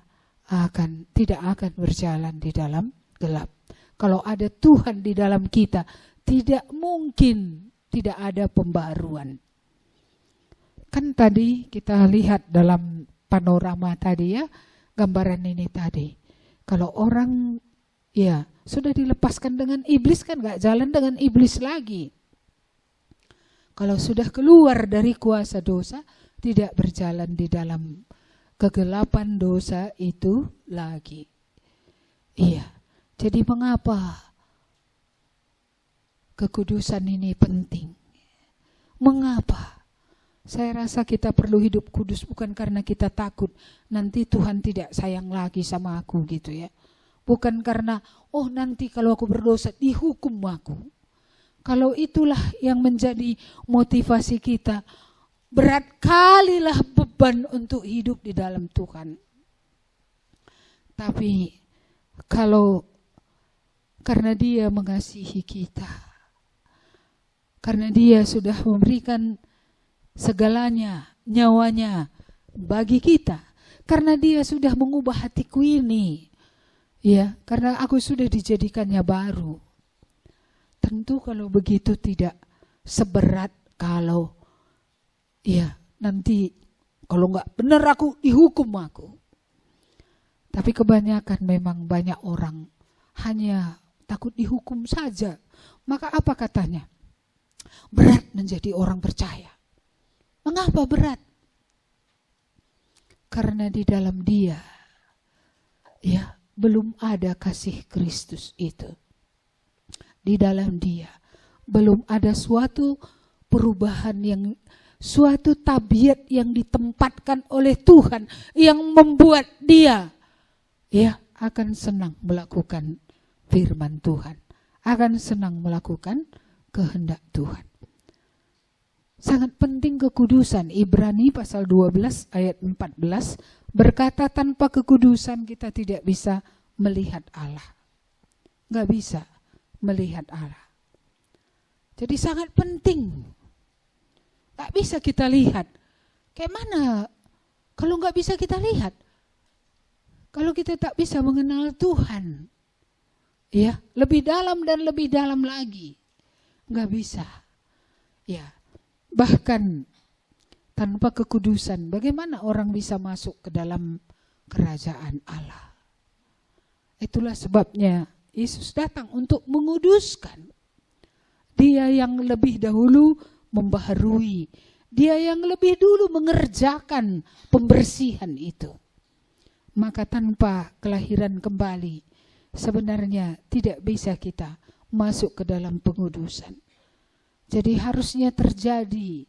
tidak akan berjalan di dalam gelap. Kalau ada Tuhan di dalam kita, tidak mungkin tidak ada pembaruan. Kan tadi kita lihat dalam panorama tadi ya, gambaran ini tadi. Kalau orang ya sudah dilepaskan dengan iblis, kan gak jalan dengan iblis lagi. Kalau sudah keluar dari kuasa dosa, tidak berjalan di dalam kegelapan dosa itu lagi. Iya. Jadi mengapa kekudusan ini penting? Mengapa? Saya rasa kita perlu hidup kudus bukan karena kita takut nanti Tuhan tidak sayang lagi sama aku gitu ya. Bukan karena nanti kalau aku berdosa dihukum aku. Kalau itulah yang menjadi motivasi kita, berat kalilah beban untuk hidup di dalam Tuhan. Tapi kalau karena Dia mengasihi kita, karena Dia sudah memberikan segalanya, nyawanya bagi kita, karena Dia sudah mengubah hatiku ini, ya, karena aku sudah dijadikannya baru. Tentu kalau begitu tidak seberat kalau ya nanti kalau nggak benar aku dihukum aku. Tapi kebanyakan memang banyak orang hanya takut dihukum saja. Maka apa katanya? Berat menjadi orang percaya. Mengapa berat? Karena di dalam dia ya belum ada kasih Kristus itu. Di dalam dia belum ada suatu perubahan suatu tabiat yang ditempatkan oleh Tuhan yang membuat dia ya akan senang melakukan firman Tuhan, akan senang melakukan kehendak Tuhan. Sangat penting kekudusan. Ibrani pasal 12 ayat 14 berkata tanpa kekudusan kita tidak bisa melihat Allah. Enggak bisa. melihat Allah. Jadi sangat penting. Tak bisa kita lihat. Kayak mana kalau nggak bisa kita lihat? Kalau kita tak bisa mengenal Tuhan, ya, lebih dalam dan lebih dalam lagi, nggak bisa. Ya, bahkan tanpa kekudusan, bagaimana orang bisa masuk ke dalam kerajaan Allah? Itulah sebabnya Yesus datang untuk menguduskan. Dia yang lebih dahulu membaharui, dia yang lebih dulu mengerjakan pembersihan itu. Maka tanpa kelahiran kembali, sebenarnya tidak bisa kita masuk ke dalam pengudusan. Jadi harusnya terjadi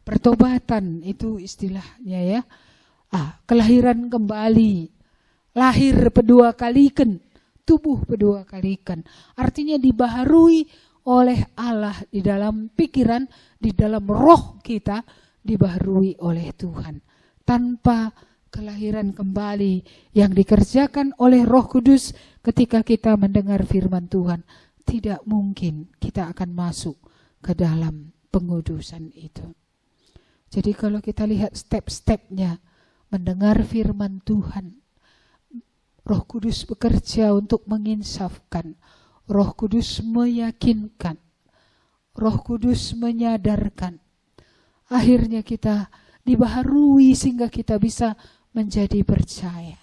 pertobatan, itu istilahnya ya. Kelahiran kembali, lahir kedua kalikan, tubuh kedua kalikan. Artinya dibaharui oleh Allah di dalam pikiran, di dalam roh kita, dibaharui oleh Tuhan. Tanpa kelahiran kembali yang dikerjakan oleh Roh Kudus ketika kita mendengar firman Tuhan, tidak mungkin kita akan masuk ke dalam pengudusan itu. Jadi kalau kita lihat step-stepnya mendengar firman Tuhan, Roh Kudus bekerja untuk menginsafkan, Roh Kudus meyakinkan, Roh Kudus menyadarkan. Akhirnya kita dibaharui sehingga kita bisa menjadi percaya.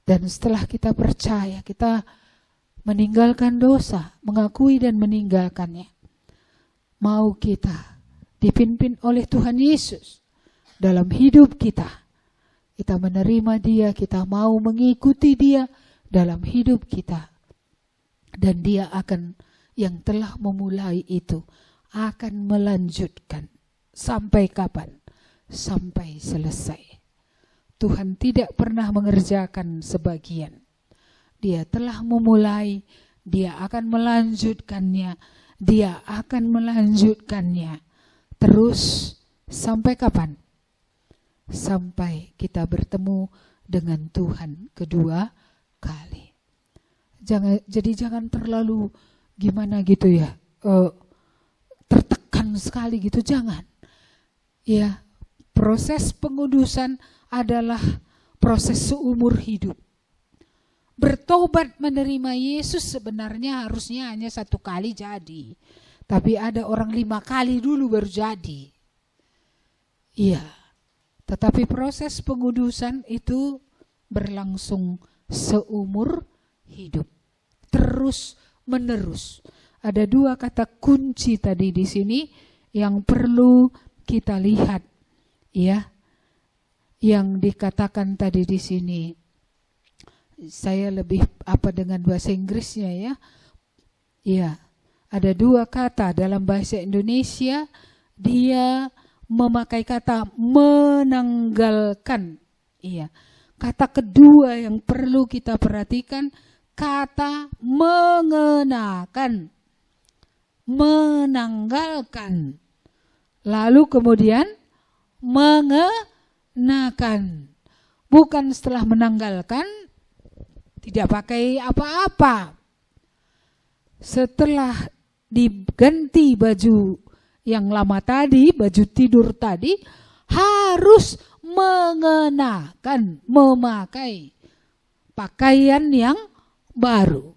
Dan setelah kita percaya, kita meninggalkan dosa, mengakui dan meninggalkannya. Mau kita dipimpin oleh Tuhan Yesus dalam hidup kita. Kita menerima Dia, kita mau mengikuti Dia dalam hidup kita. Dan Dia akan, yang telah memulai itu, akan melanjutkan. Sampai kapan? Sampai selesai. Tuhan tidak pernah mengerjakan sebagian. Dia telah memulai, Dia akan melanjutkannya, Dia akan melanjutkannya. Terus sampai kapan? Sampai kita bertemu dengan Tuhan kedua kali. Jadi jangan terlalu gimana gitu ya, tertekan sekali gitu, jangan. Ya, proses pengudusan adalah proses seumur hidup. Bertobat menerima Yesus sebenarnya harusnya hanya 1 kali jadi. Tapi ada orang 5 kali dulu baru jadi. Iya. Tetapi proses pengudusan itu berlangsung seumur hidup. Terus menerus. Ada 2 kata kunci tadi di sini yang perlu kita lihat, ya. Yang dikatakan tadi di sini, saya lebih dengan bahasa Inggrisnya ya. Ya, ada 2 kata dalam bahasa Indonesia, dia memakai kata menanggalkan. Iya. Kata kedua yang perlu kita perhatikan, kata mengenakan. Menanggalkan. Lalu kemudian mengenakan. Bukan setelah menanggalkan tidak pakai apa-apa. Setelah diganti baju yang lama tadi, baju tidur tadi, harus mengenakan, memakai pakaian yang baru.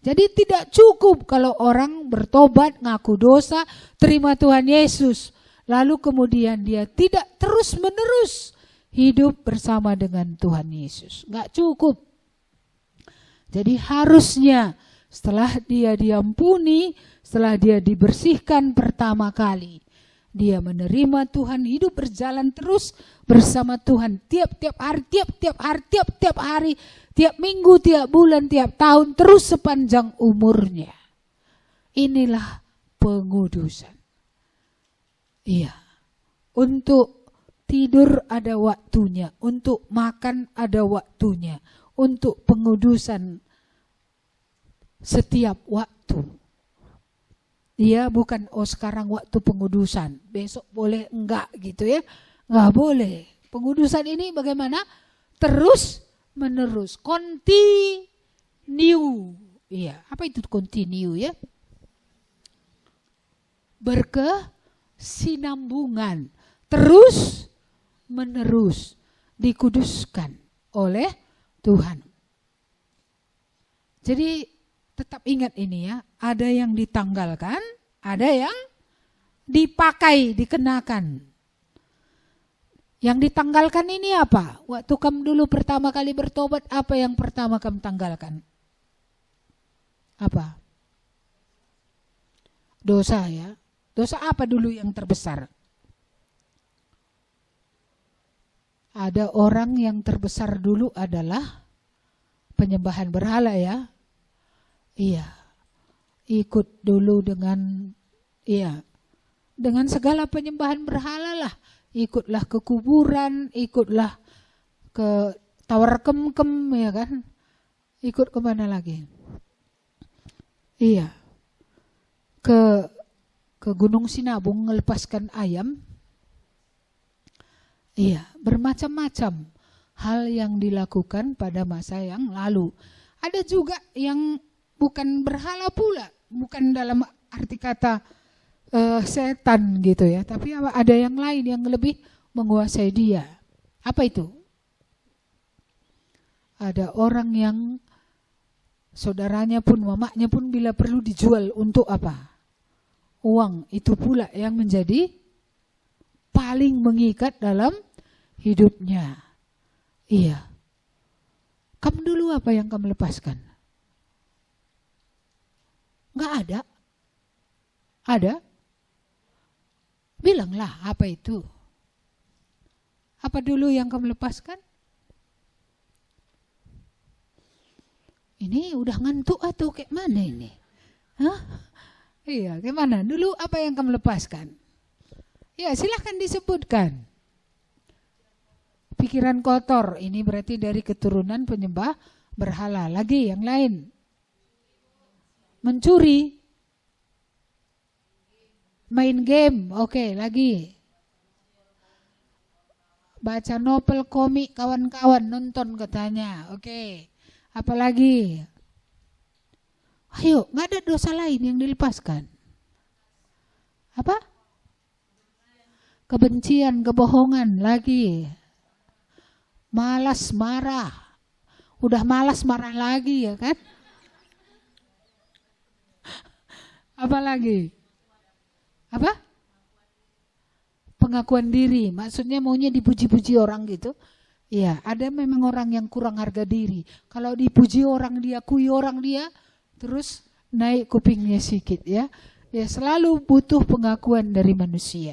Jadi tidak cukup kalau orang bertobat, ngaku dosa, terima Tuhan Yesus, lalu kemudian dia tidak terus-menerus hidup bersama dengan Tuhan Yesus. Nggak cukup. Jadi harusnya setelah dia diampuni, setelah dia dibersihkan pertama kali, dia menerima Tuhan, hidup berjalan terus bersama Tuhan tiap-tiap hari, tiap-tiap hari, tiap minggu, tiap bulan, tiap tahun, terus sepanjang umurnya. Inilah pengudusan. Iya. Untuk tidur ada waktunya, untuk makan ada waktunya, untuk pengudusan setiap waktu. Dia bukan sekarang waktu pengudusan, besok boleh enggak gitu ya. Enggak boleh. Pengudusan ini bagaimana? Terus menerus, continue. Iya, apa itu continue ya? Berkesinambungan, terus menerus dikuduskan oleh Tuhan. Jadi tetap ingat ini ya, ada yang ditanggalkan, ada yang dipakai, dikenakan. Yang ditanggalkan ini apa? Waktu kamu dulu pertama kali bertobat, apa yang pertama kamu tanggalkan? Apa? Dosa ya. Dosa apa dulu yang terbesar? Ada orang yang terbesar dulu adalah penyembahan berhala ya. Iya. Ikut dulu dengan segala penyembahan berhala lah. Ikutlah ke kuburan, ikutlah ke Tawar Kem-kem ya kan. Ikut kemana lagi? Iya. Ke Gunung Sinabung melepaskan ayam. Iya, bermacam-macam hal yang dilakukan pada masa yang lalu. Ada juga yang bukan berhala pula, bukan dalam arti kata setan gitu ya, tapi ada yang lain yang lebih menguasai dia. Apa itu? Ada orang yang saudaranya pun, mamanya pun bila perlu dijual untuk apa? Uang. Itu pula yang menjadi paling mengikat dalam hidupnya. Iya. Kamu dulu apa yang kamu lepaskan? Enggak ada. Ada? Bilanglah apa itu? Apa dulu yang kamu lepaskan? Ini udah ngantuk atau kayak mana ini? Hah? Iya, kayak mana? Dulu apa yang kamu lepaskan? Ya, silahkan disebutkan. Pikiran kotor, ini berarti dari keturunan penyembah berhala. Lagi yang lain. Mencuri. Main game, oke, lagi. Baca novel, komik, kawan-kawan, nonton katanya, oke. Apalagi? Ayo, gak ada dosa lain yang dilepaskan. Apa? Kebencian, kebohongan, lagi. Malas marah. Udah malas marah lagi ya kan? Apa lagi? Apa? Pengakuan diri. Maksudnya maunya dipuji-puji orang gitu. Iya, ada memang orang yang kurang harga diri. Kalau dipuji orang, diakui orang dia, terus naik kupingnya sedikit ya. Ya selalu butuh pengakuan dari manusia.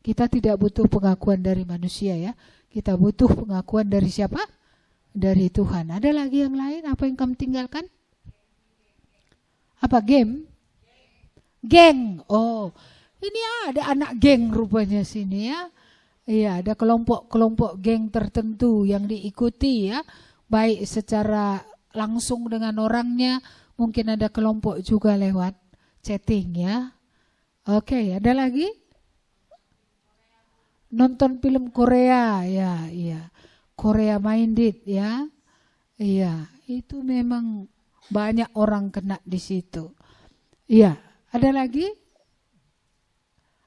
Kita tidak butuh pengakuan dari manusia ya. Kita butuh pengakuan dari siapa? Dari Tuhan. Ada lagi yang lain? Apa yang kamu tinggalkan? Apa game? Geng. Oh, ini ada anak geng rupanya sini ya. Iya, ada kelompok-kelompok geng tertentu yang diikuti ya. Baik secara langsung dengan orangnya, mungkin ada kelompok juga lewat chatting ya. Oke, ada lagi? Nonton film Korea ya, iya. Korea minded ya. Iya, itu memang banyak orang kena di situ. Iya, ada lagi?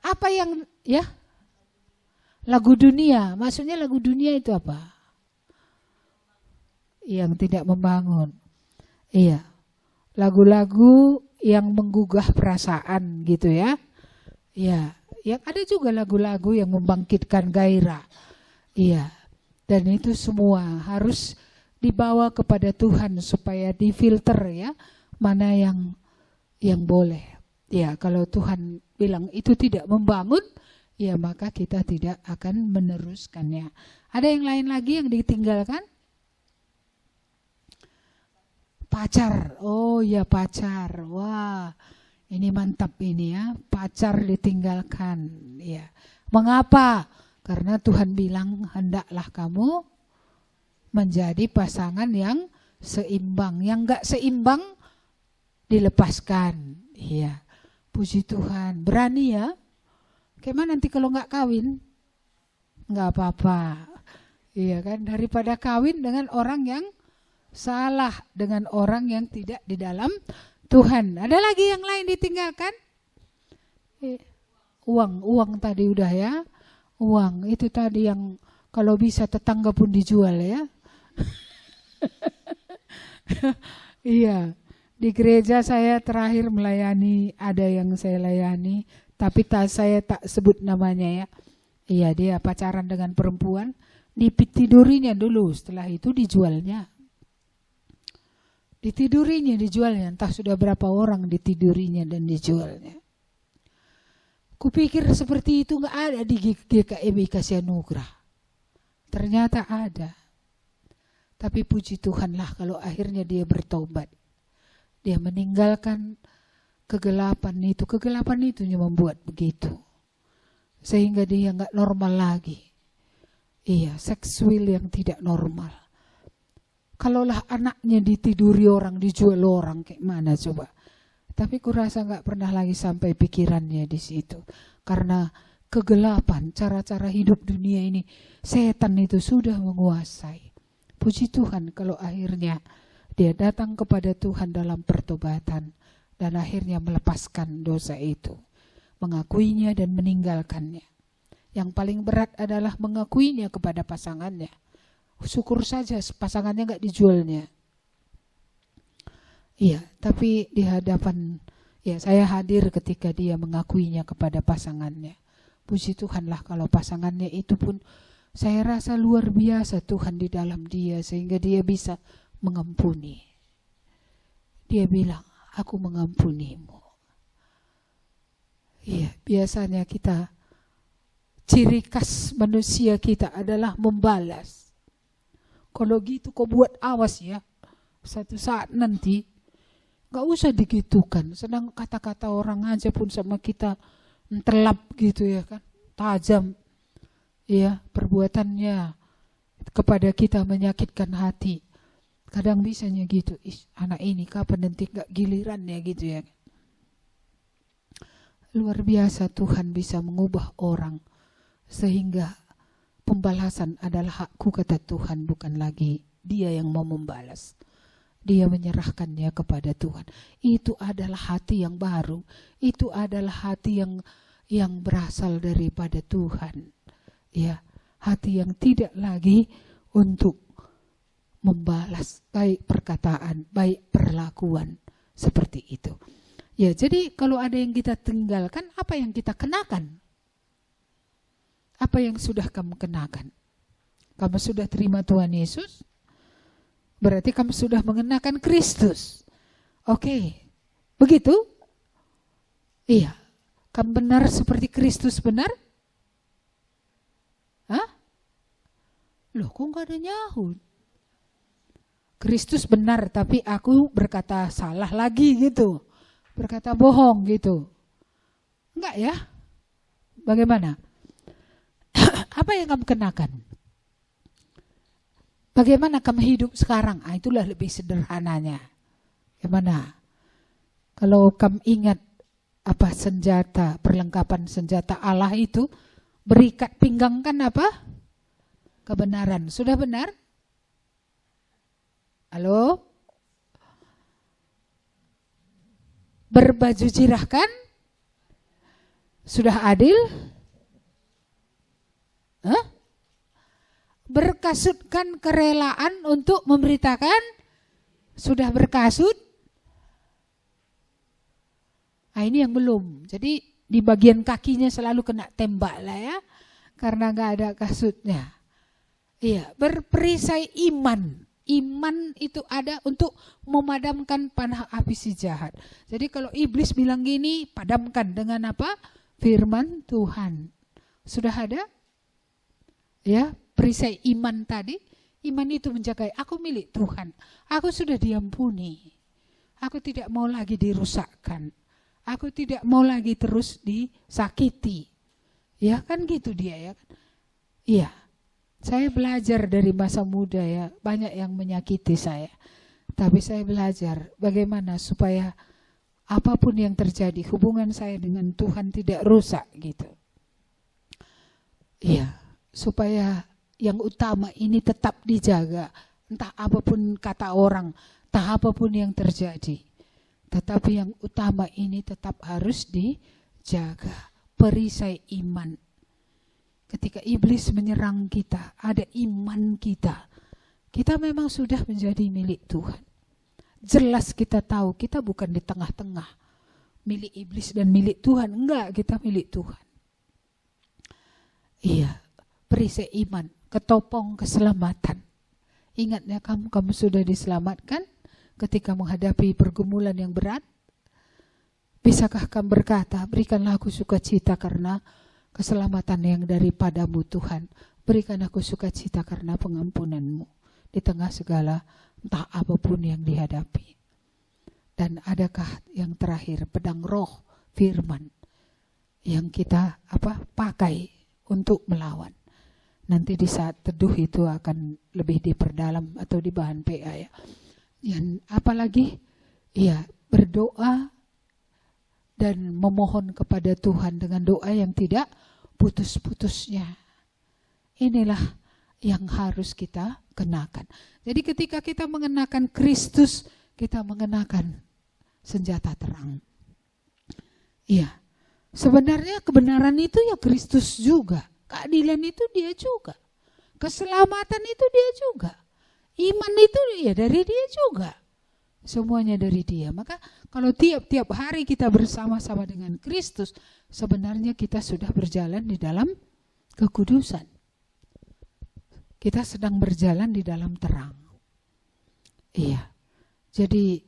Apa yang ya? Lagu dunia, maksudnya lagu dunia itu apa? Yang tidak membangun. Iya. Lagu-lagu yang menggugah perasaan gitu ya. Iya. Yang ada juga lagu-lagu yang membangkitkan gairah. Iya. Dan itu semua harus dibawa kepada Tuhan supaya difilter ya. Mana yang boleh. Ya, kalau Tuhan bilang itu tidak membangun, ya maka kita tidak akan meneruskannya. Ada yang lain lagi yang ditinggalkan? Pacar. Oh ya, pacar. Wah. Ini mantap ini ya, pacar ditinggalkan. Ya. Mengapa? Karena Tuhan bilang hendaklah kamu menjadi pasangan yang seimbang. Yang enggak seimbang dilepaskan. Iya. Puji Tuhan. Berani ya. Gimana nanti kalau enggak kawin? Enggak apa-apa. Iya kan, daripada kawin dengan orang yang salah dengan orang yang tidak di dalam Tuhan. Ada lagi yang lain ditinggalkan? Uang tadi udah ya. Uang itu tadi yang kalau bisa tetangga pun dijual ya. Iya, di gereja saya terakhir melayani, ada yang saya layani, tapi saya tak sebut namanya ya. Iya, dia pacaran dengan perempuan, ditidurinya dulu, setelah itu dijualnya. Ditidurinya, dijualnya, entah sudah berapa orang ditidurinya dan dijualnya. Kupikir seperti itu nggak ada di GKIB Kasih Anugerah. Ternyata ada. Tapi puji Tuhanlah kalau akhirnya dia bertobat. Dia meninggalkan kegelapan itu. Kegelapan itu yang membuat begitu. Sehingga dia nggak normal lagi. Iya, seksual yang tidak normal. Kalaulah anaknya ditiduri orang, dijual orang, kayak mana coba? Tapi kurasa nggak pernah lagi sampai pikirannya di situ. Karena kegelapan, cara-cara hidup dunia ini, setan itu sudah menguasai. Puji Tuhan kalau akhirnya dia datang kepada Tuhan dalam pertobatan dan akhirnya melepaskan dosa itu, mengakuinya dan meninggalkannya. Yang paling berat adalah mengakuinya kepada pasangannya. Syukur saja pasangannya nggak dijualnya. Iya, tapi di hadapan, ya saya hadir ketika dia mengakuinya kepada pasangannya. Puji Tuhanlah kalau pasangannya itu pun saya rasa luar biasa Tuhan di dalam dia sehingga dia bisa mengampuni. Dia bilang, aku mengampunimu. Iya, biasanya kita, ciri khas manusia kita adalah membalas. Kalau gitu kau buat awas ya, satu saat nanti gak usah digitukan. Sedang kata-kata orang aja pun sama kita terlap gitu ya kan, tajam. Ya, perbuatannya kepada kita menyakitkan hati. Kadang bisanya gitu, anak ini kapan nanti gak gilirannya gitu ya. Luar biasa Tuhan bisa mengubah orang. Sehingga pembalasan adalah hakku kata Tuhan, bukan lagi dia yang mau membalas. Dia menyerahkannya kepada Tuhan. Itu adalah hati yang baru. Itu adalah hati yang berasal daripada Tuhan. Ya, hati yang tidak lagi untuk membalas baik perkataan, baik perlakuan seperti itu. Ya, jadi kalau ada yang kita tinggalkan, apa yang kita kenakan? Apa yang sudah kamu kenakan? Kamu sudah terima Tuhan Yesus? Berarti kamu sudah mengenakan Kristus. Oke, begitu? Iya, kamu benar seperti Kristus benar? Hah? Loh, kok gak ada nyahut? Kristus benar, tapi aku berkata salah lagi gitu. Berkata bohong gitu. Enggak ya? Bagaimana? Apa yang kamu kenakan? Bagaimana kamu hidup sekarang? Itulah lebih sederhananya. Gimana? Kalau kamu ingat apa senjata, perlengkapan senjata Allah itu, berikat pinggang kan apa? Kebenaran. Sudah benar? Halo? Berbaju zirah kan? Sudah adil? Hah? Berkasutkan kerelaan untuk memberitakan? Sudah berkasut? Nah, ini yang belum. Jadi di bagian kakinya selalu kena tembak lah ya. Karena gak ada kasutnya. Iya, berperisai iman. Iman itu ada untuk memadamkan panah api si jahat. Jadi kalau iblis bilang gini, padamkan dengan apa? Firman Tuhan. Sudah ada? Ya, perisai iman tadi. Iman itu menjaga, aku milik Tuhan. Aku sudah diampuni. Aku tidak mau lagi dirusakkan. Aku tidak mau lagi terus disakiti. Ya kan gitu dia ya. Iya. Saya belajar dari masa muda ya. Banyak yang menyakiti saya. Tapi saya belajar bagaimana supaya apapun yang terjadi, hubungan saya dengan Tuhan tidak rusak gitu. Iya. Supaya yang utama ini tetap dijaga. entah apapun kata orang, entah apapun yang terjadi. Tetapi yang utama ini tetap harus dijaga, perisai iman. Ketika iblis menyerang kita, ada iman kita. Kita memang sudah menjadi milik Tuhan. Jelas kita tahu kita bukan di tengah-tengah milik iblis dan milik Tuhan. Enggak, kita milik Tuhan. Iya, perisai iman, ketopong keselamatan. Ingat ya, kamu sudah diselamatkan ketika menghadapi pergumulan yang berat. Bisakah kamu berkata, berikanlah aku sukacita karena keselamatan yang daripadamu Tuhan. Berikan aku sukacita karena pengampunanmu di tengah segala entah apapun yang dihadapi. Dan adakah yang terakhir, pedang roh, firman yang kita pakai untuk melawan. Nanti di saat teduh itu akan lebih diperdalam atau di bahan PA ya. Dan apalagi ya, berdoa dan memohon kepada Tuhan dengan doa yang tidak putus-putusnya. Inilah yang harus kita kenakan. Jadi ketika kita mengenakan Kristus, kita mengenakan senjata terang. Iya, sebenarnya kebenaran itu ya Kristus juga. Keadilan itu dia juga. Keselamatan itu dia juga. Iman itu ya dari dia juga. Semuanya dari dia. Maka kalau tiap-tiap hari kita bersama-sama dengan Kristus, sebenarnya kita sudah berjalan di dalam kekudusan. Kita sedang berjalan di dalam terang. Iya. Jadi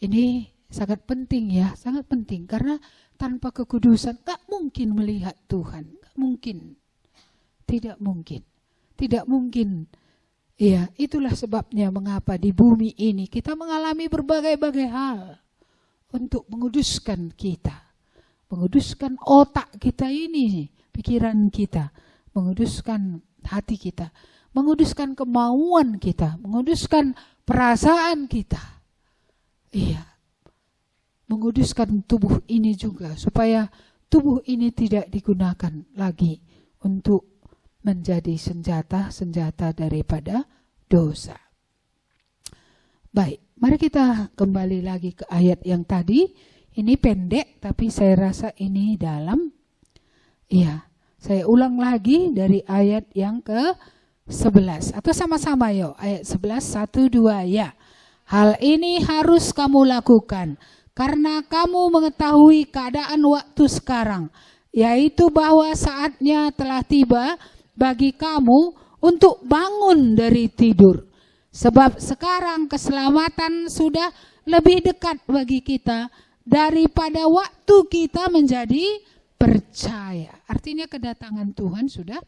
ini sangat penting ya, sangat penting. Karena tanpa kekudusan gak mungkin melihat Tuhan. Gak mungkin. Tidak mungkin. Tidak mungkin. Iya, itulah sebabnya mengapa di bumi ini kita mengalami berbagai-bagai hal untuk menguduskan kita. Menguduskan otak kita ini, pikiran kita, menguduskan hati kita, menguduskan kemauan kita, menguduskan perasaan kita. Iya. Menguduskan tubuh ini juga supaya tubuh ini tidak digunakan lagi untuk menjadi senjata-senjata daripada dosa. Baik, mari kita kembali lagi ke ayat yang tadi. Ini pendek tapi saya rasa ini dalam. Iya, saya ulang lagi dari ayat yang ke-11. Atau sama-sama yuk, ayat 11, 1, 2 ya. Hal ini harus kamu lakukan karena kamu mengetahui keadaan waktu sekarang, yaitu bahwa saatnya telah tiba bagi kamu untuk bangun dari tidur. Sebab sekarang keselamatan sudah lebih dekat bagi kita daripada waktu kita menjadi percaya. Artinya kedatangan Tuhan sudah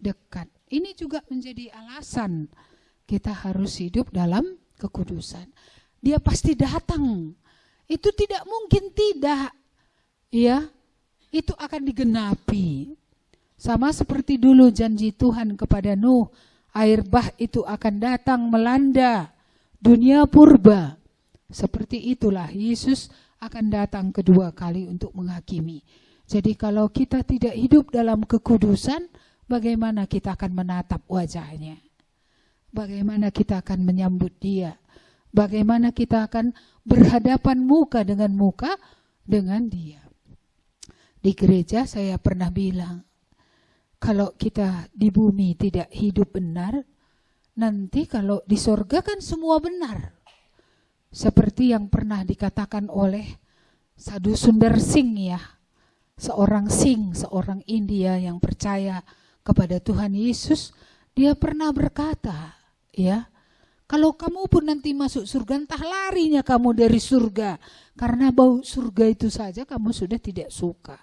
dekat. Ini juga menjadi alasan kita harus hidup dalam kekudusan. Dia pasti datang. Itu tidak mungkin tidak. Ya, itu akan digenapi. Sama seperti dulu janji Tuhan kepada Nuh, air bah itu akan datang melanda dunia purba. Seperti itulah Yesus akan datang kedua kali untuk menghakimi. Jadi kalau kita tidak hidup dalam kekudusan, bagaimana kita akan menatap wajahnya? Bagaimana kita akan menyambut dia? Bagaimana kita akan berhadapan muka dengan dia? Di gereja saya pernah bilang, kalau kita di bumi tidak hidup benar, nanti kalau di sorga kan semua benar. Seperti yang pernah dikatakan oleh Sadhu Sundar Singh ya. Seorang India yang percaya kepada Tuhan Yesus. Dia pernah berkata, ya, kalau kamu pun nanti masuk surga, entah larinya kamu dari surga. Karena bau surga itu saja kamu sudah tidak suka.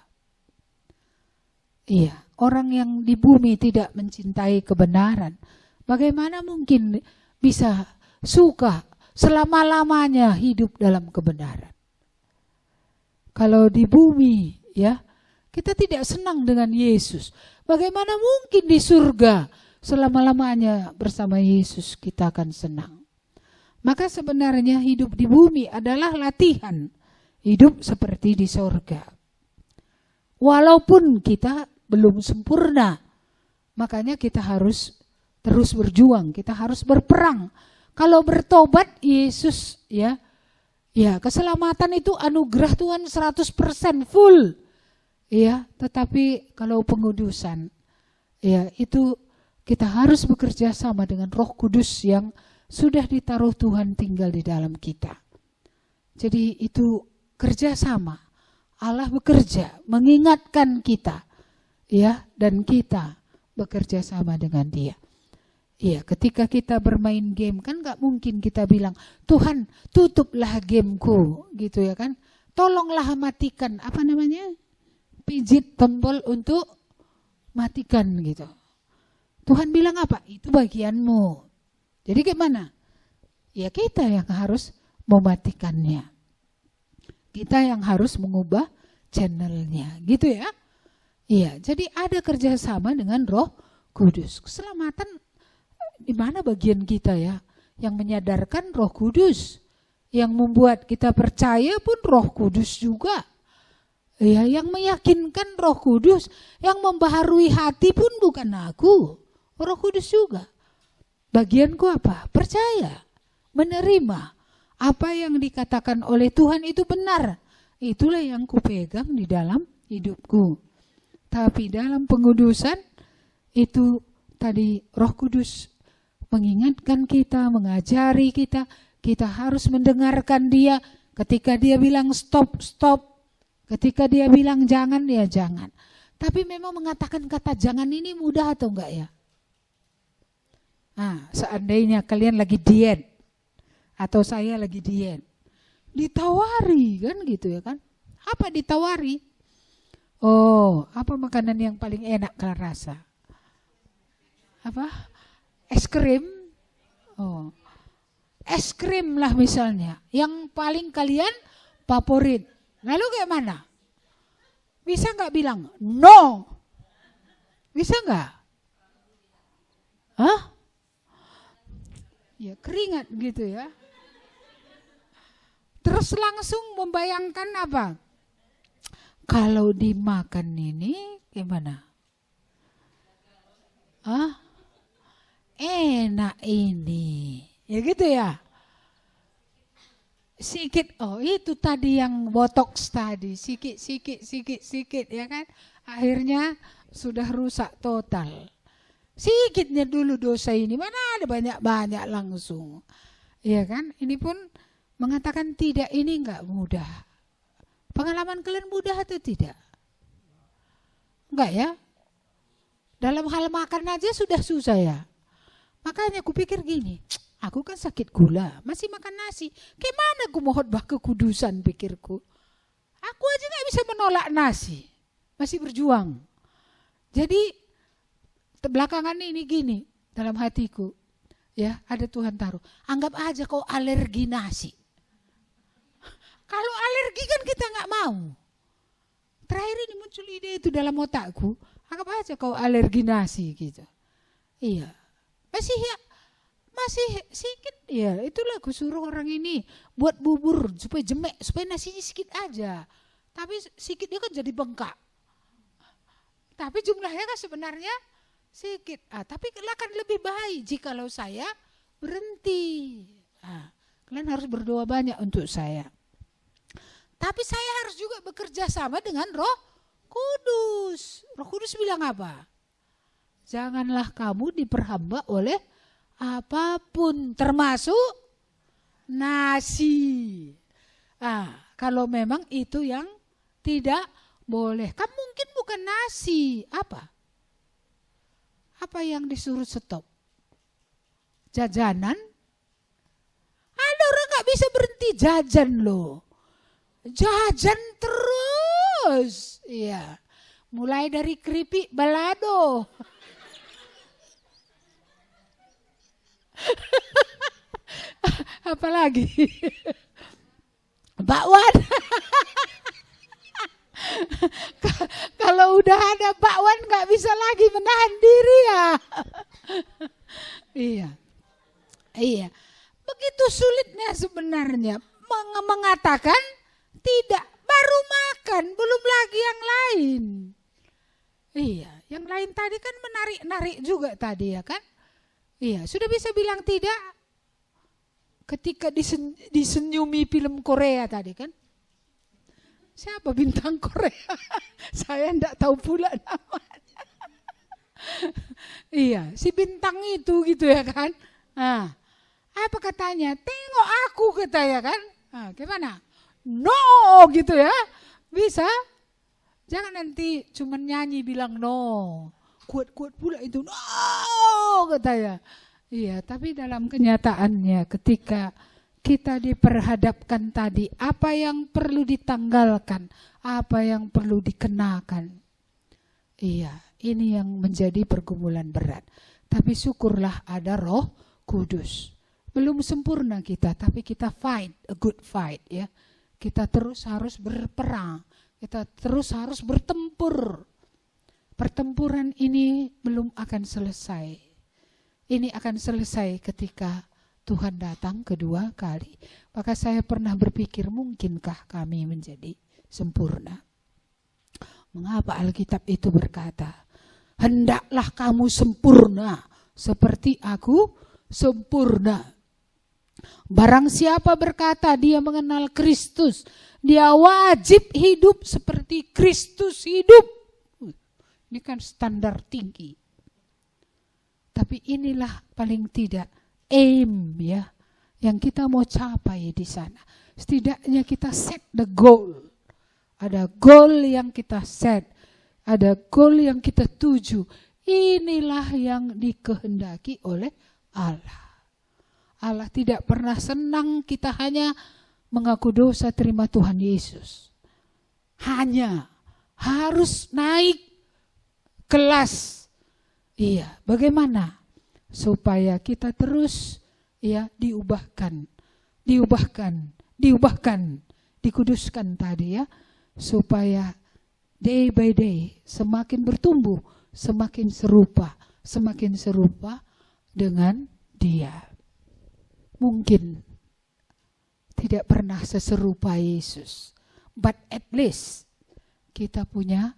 Iya, orang yang di bumi tidak mencintai kebenaran, bagaimana mungkin bisa suka selama-lamanya hidup dalam kebenaran? Kalau di bumi, ya, kita tidak senang dengan Yesus. Bagaimana mungkin di surga selama-lamanya bersama Yesus kita akan senang? Maka sebenarnya hidup di bumi adalah latihan hidup seperti di surga. Walaupun kita belum sempurna, makanya kita harus terus berjuang, kita harus berperang. Kalau bertobat Yesus ya keselamatan itu anugerah Tuhan 100% full. Ya, tetapi kalau pengudusan ya itu kita harus bekerja sama dengan Roh Kudus yang sudah ditaruh Tuhan tinggal di dalam kita. Jadi itu kerjasama. Allah bekerja mengingatkan kita ya, dan kita bekerja sama dengan Dia. Iya, ketika kita bermain game kan gak mungkin kita bilang, Tuhan tutuplah gameku gitu ya kan. Tolonglah matikan, apa namanya? Pijit tombol untuk matikan gitu. Tuhan bilang apa? Itu bagianmu. Jadi gimana? Ya kita yang harus mematikannya. Kita yang harus mengubah channelnya gitu ya. Iya, jadi ada kerjasama dengan Roh Kudus. Keselamatan di mana bagian kita ya? Yang menyadarkan Roh Kudus. Yang membuat kita percaya pun Roh Kudus juga. Ya, yang meyakinkan Roh Kudus. Yang membaharui hati pun bukan aku. Roh Kudus juga. Bagianku apa? Percaya. Menerima. Apa yang dikatakan oleh Tuhan itu benar. Itulah yang kupegang di dalam hidupku. Tapi dalam pengudusan itu tadi Roh Kudus mengingatkan kita, mengajari kita. Kita harus mendengarkan Dia. Ketika Dia bilang stop, stop. Ketika Dia bilang jangan, ya jangan. Tapi memang mengatakan kata jangan ini mudah atau enggak ya? Nah, seandainya kalian lagi diet. Atau saya lagi diet. Ditawari kan gitu ya kan. Apa ditawari? Oh, apa makanan yang paling enak kalian rasa? Apa? Es krim? Oh, es krim lah misalnya. Yang paling kalian favorit. Lalu kayak mana? Bisa nggak bilang no? Bisa nggak? Hah? Ya keringat gitu ya. Terus langsung membayangkan apa? Kalau dimakan ini gimana? Ah, enak ini. Ya gitu ya. Sikit, oh itu tadi yang botox tadi. Sikit ya kan. Akhirnya sudah rusak total. Sikitnya dulu dosa ini. Mana ada banyak-banyak langsung. Ya kan. Ini pun mengatakan tidak, ini enggak mudah. Pengalaman kalian mudah atau tidak? Enggak ya? Dalam hal makan aja sudah susah ya. Makanya aku pikir gini, aku kan sakit gula, masih makan nasi. Gimana aku mau khotbah kekudusan pikirku. Aku aja gak bisa menolak nasi. Masih berjuang. Jadi belakangan ini gini dalam hatiku. Ya, ada Tuhan taruh. Anggap aja kau alergi nasi. Kalau alergi kan kita gak mau. Terakhir ini muncul ide itu dalam otakku. Anggap aja kau alergi nasi gitu. Iya. Masih sedikit. Ya itulah aku suruh orang ini buat bubur supaya jemek. Supaya nasinya sedikit aja. Tapi sedikit dia kan jadi bengkak. Tapi jumlahnya kan sebenarnya sedikit. Tapi akan lebih baik jikalau saya berhenti. Kalian harus berdoa banyak untuk saya. Tapi saya harus juga bekerja sama dengan Roh Kudus. Roh Kudus bilang apa? Janganlah kamu diperhamba oleh apapun, termasuk nasi. Kalau memang itu yang tidak boleh. Kan mungkin bukan nasi. Apa? Apa yang disuruh stop? Jajanan? Ada orang gak bisa berhenti jajan loh. Jajan terus. Iya. Mulai dari keripik balado. Apalagi? Bakwan. Kalau udah ada bakwan gak bisa lagi menahan diri ya. Iya. Begitu sulitnya sebenarnya mengatakan tidak, baru makan, belum lagi yang lain. Iya, yang lain tadi kan menarik-narik juga tadi ya kan. Iya, sudah bisa bilang tidak ketika disenyumi film Korea tadi kan? Siapa bintang Korea? Saya enggak tahu pula namanya. Iya, si bintang itu gitu ya kan? Nah, apa katanya? Tengok aku katanya kan? Nah, gimana? No gitu ya? Bisa? Jangan nanti cuma nyanyi bilang no. Kuat-kuat pula itu no katanya. Iya, tapi dalam kenyataannya ketika kita diperhadapkan tadi, apa yang perlu ditanggalkan, apa yang perlu dikenakan. Iya, ini yang menjadi pergumulan berat. Tapi syukurlah ada Roh Kudus. Belum sempurna kita, tapi kita fight, a good fight ya. Kita terus harus berperang, kita terus harus bertempur. Pertempuran ini belum akan selesai. Ini akan selesai ketika Tuhan datang kedua kali. Maka saya pernah berpikir, mungkinkah kami menjadi sempurna? Mengapa Alkitab itu berkata, hendaklah kamu sempurna seperti aku sempurna. Barang siapa berkata dia mengenal Kristus, dia wajib hidup seperti Kristus hidup. Ini kan standar tinggi. Tapi inilah paling tidak aim ya yang kita mau capai di sana. Setidaknya kita set the goal. Ada goal yang kita set, ada goal yang kita tuju. Inilah yang dikehendaki oleh Allah. Allah tidak pernah senang kita hanya mengaku dosa terima Tuhan Yesus. Hanya harus naik kelas. Iya, bagaimana? Supaya kita terus ya diubahkan, dikuduskan tadi ya. Supaya day by day semakin bertumbuh, semakin serupa dengan Dia. Mungkin tidak pernah seserupa Yesus, but at least kita punya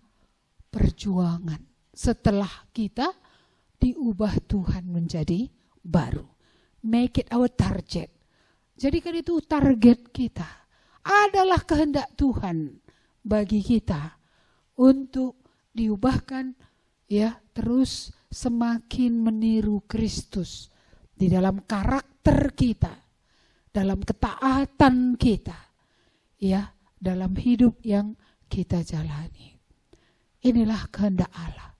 perjuangan setelah kita diubah Tuhan menjadi baru. Make it our target. Jadikan itu target kita. Adalah kehendak Tuhan bagi kita untuk diubahkan ya terus semakin meniru Kristus di dalam karakter kita, dalam ketaatan kita, ya, dalam hidup yang kita jalani. Inilah kehendak Allah.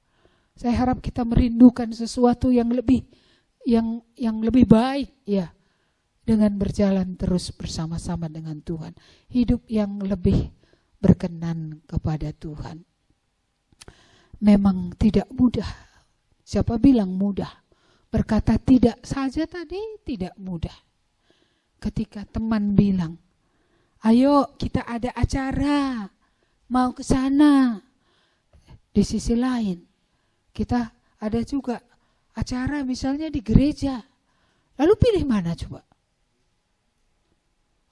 Saya harap kita merindukan sesuatu yang lebih baik ya, dengan berjalan terus bersama-sama dengan Tuhan. Hidup yang lebih berkenan kepada Tuhan. Memang tidak mudah. Siapa bilang mudah? Berkata tidak saja tadi tidak mudah. Ketika teman bilang, ayo kita ada acara, mau ke sana. Di sisi lain, kita ada juga acara misalnya di gereja. Lalu pilih mana coba?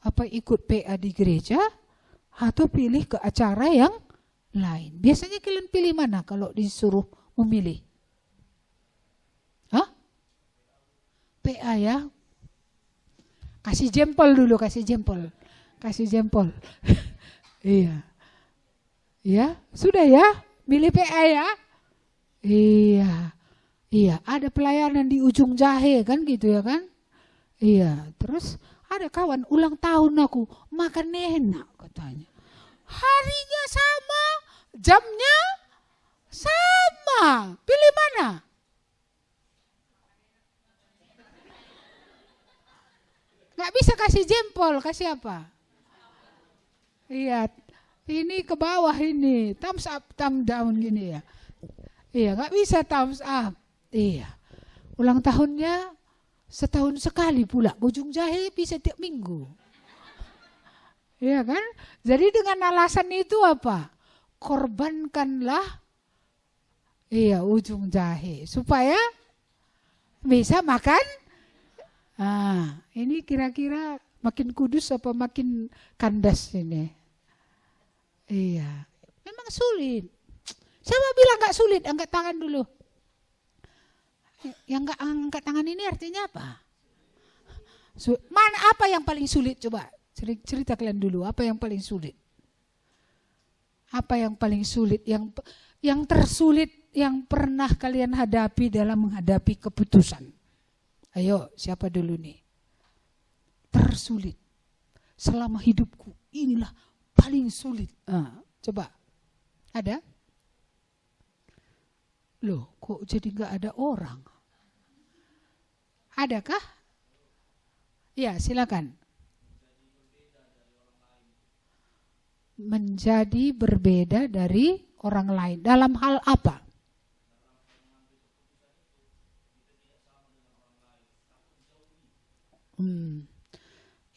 Apa ikut PA di gereja atau pilih ke acara yang lain? Biasanya kalian pilih mana kalau disuruh memilih? Hah? PA ya? Kasih jempol dulu, kasih jempol. Iya. Ya, sudah ya? Milih PA ya? Iya, ada pelayanan di ujung jahe kan gitu ya kan? Iya, terus ada kawan ulang tahun aku, makan enak katanya. Harinya sama, jamnya sama. Pilih mana? Gak bisa kasih jempol, kasih apa? Iya, ini ke bawah ini, thumbs up, thumbs down gini ya. Iya, gak bisa thumbs up. Iya, ulang tahunnya setahun sekali pula, ujung jahe bisa tiap minggu. Iya kan? Jadi dengan alasan itu apa? Korbankanlah ujung jahe supaya bisa makan. Nah, ini kira-kira makin kudus apa makin kandas ini? Iya, memang sulit. Siapa bilang gak sulit? Angkat tangan dulu. Yang nggak angkat tangan ini artinya apa? Mana apa yang paling sulit? Coba cerita kalian dulu. Apa yang paling sulit? Apa yang paling sulit? Yang tersulit yang pernah kalian hadapi dalam menghadapi keputusan? Ayo, siapa dulu nih? Tersulit. Selama hidupku inilah paling sulit. Coba. Ada? Loh, kok jadi nggak ada orang? Adakah? Ya, silakan. Menjadi berbeda dari orang lain. Dalam hal apa?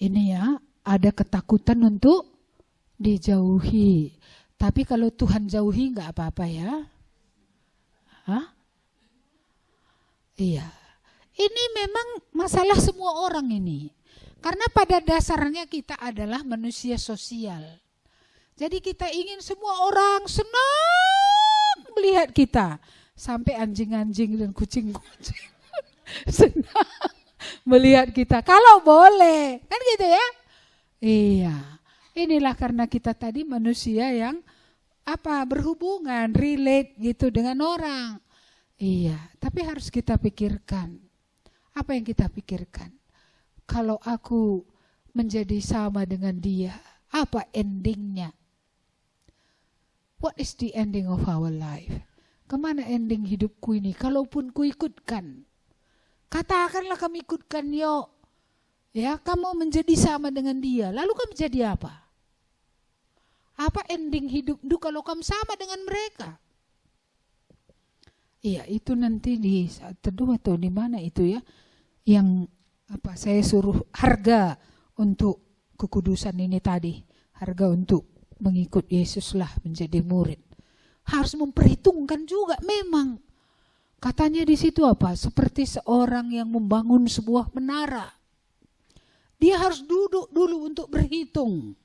Ini ya, ada ketakutan untuk dijauhi. Tapi kalau Tuhan jauhi nggak apa-apa ya. Hah? Iya. Ini memang masalah semua orang ini. Karena pada dasarnya kita adalah manusia sosial. Jadi kita ingin semua orang senang melihat kita. Sampai anjing-anjing dan kucing-kucing senang melihat kita. Kalau boleh. Kan gitu ya? Iya. Inilah karena kita tadi manusia yang berhubungan, relate gitu dengan orang. Iya, tapi harus kita pikirkan. Apa yang kita pikirkan? Kalau aku menjadi sama dengan dia, apa endingnya? What is the ending of our life? Kemana ending hidupku ini? Kalaupun ku ikutkan, katakanlah kamu ikutkan yuk. Ya, kamu menjadi sama dengan dia. Lalu kamu jadi apa? Apa ending hidupmu kalau kamu sama dengan mereka? Iya, itu nanti di saat teduh atau di mana itu ya, yang saya suruh harga untuk kekudusan ini tadi, harga untuk mengikut Yesuslah menjadi murid. Harus memperhitungkan juga memang. Katanya di situ seperti seorang yang membangun sebuah menara. Dia harus duduk dulu untuk berhitung.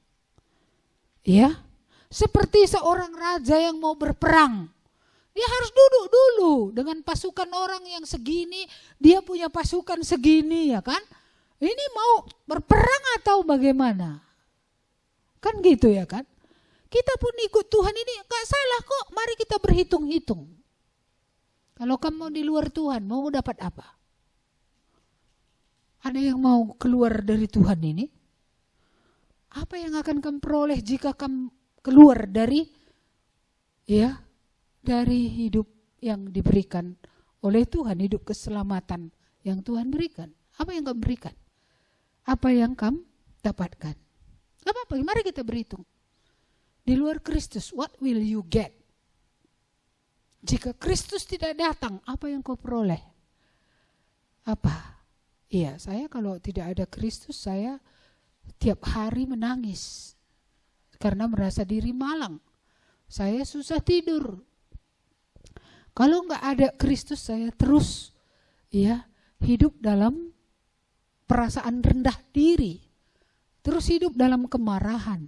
Ya, seperti seorang raja yang mau berperang. Dia harus duduk dulu dengan pasukan orang yang segini, dia punya pasukan segini ya kan. Ini mau berperang atau bagaimana? Kan gitu ya kan. Kita pun ikut Tuhan ini gak salah kok, mari kita berhitung-hitung. Kalau kamu di luar Tuhan mau dapat apa? Ada yang mau keluar dari Tuhan ini? Apa yang akan kamu peroleh jika kamu keluar dari hidup yang diberikan oleh Tuhan, hidup keselamatan yang Tuhan berikan? Apa yang kamu berikan? Apa yang kamu dapatkan? Apa? Mari kita berhitung. Di luar Kristus, what will you get? Jika Kristus tidak datang, apa yang kau peroleh? Apa? Iya, saya kalau tidak ada Kristus, saya tiap hari menangis. Karena merasa diri malang. Saya susah tidur. Kalau nggak ada Kristus, saya terus hidup dalam perasaan rendah diri. Terus hidup dalam kemarahan.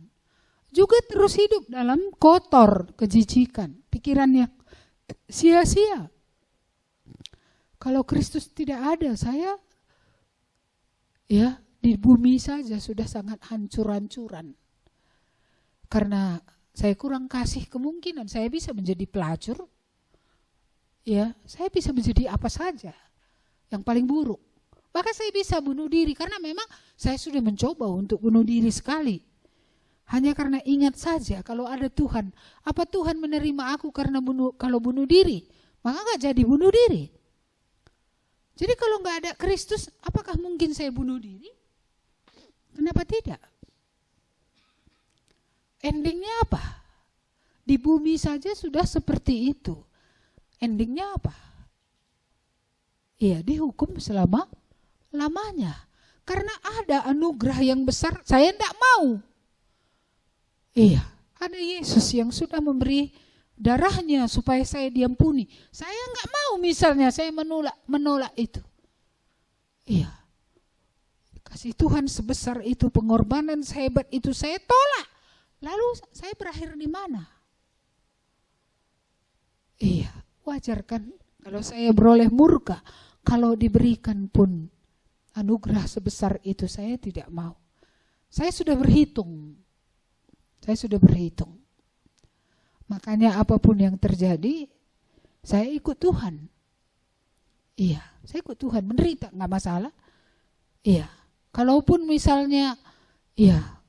Juga terus hidup dalam kotor, kejijikan. Pikirannya sia-sia. Kalau Kristus tidak ada, saya di bumi saja sudah sangat hancur-hancuran. Karena saya kurang kasih kemungkinan, saya bisa menjadi pelacur. Ya, saya bisa menjadi apa saja. Yang paling buruk. Bahkan saya bisa bunuh diri karena memang saya sudah mencoba untuk bunuh diri sekali. Hanya karena ingat saja kalau ada Tuhan. Apa Tuhan menerima aku karena kalau bunuh diri? Maka gak jadi bunuh diri. Jadi kalau gak ada Kristus, apakah mungkin saya bunuh diri? Kenapa tidak? Endingnya apa? Di bumi saja sudah seperti itu. Endingnya apa? Iya, dihukum selama-lamanya. Karena ada anugerah yang besar, saya tidak mau. Iya, ada Yesus yang sudah memberi darahnya supaya saya diampuni. Saya enggak mau misalnya, saya menolak itu. Iya. Kasih Tuhan sebesar itu, pengorbanan sehebat itu saya tolak. Lalu saya berakhir di mana? Iya, wajar kan Kalau saya beroleh murka, kalau diberikan pun anugerah sebesar itu, saya tidak mau. Saya sudah berhitung. Makanya apapun yang terjadi, saya ikut Tuhan. Iya, saya ikut Tuhan. Menderita nggak masalah. Iya, kalaupun misalnya, ya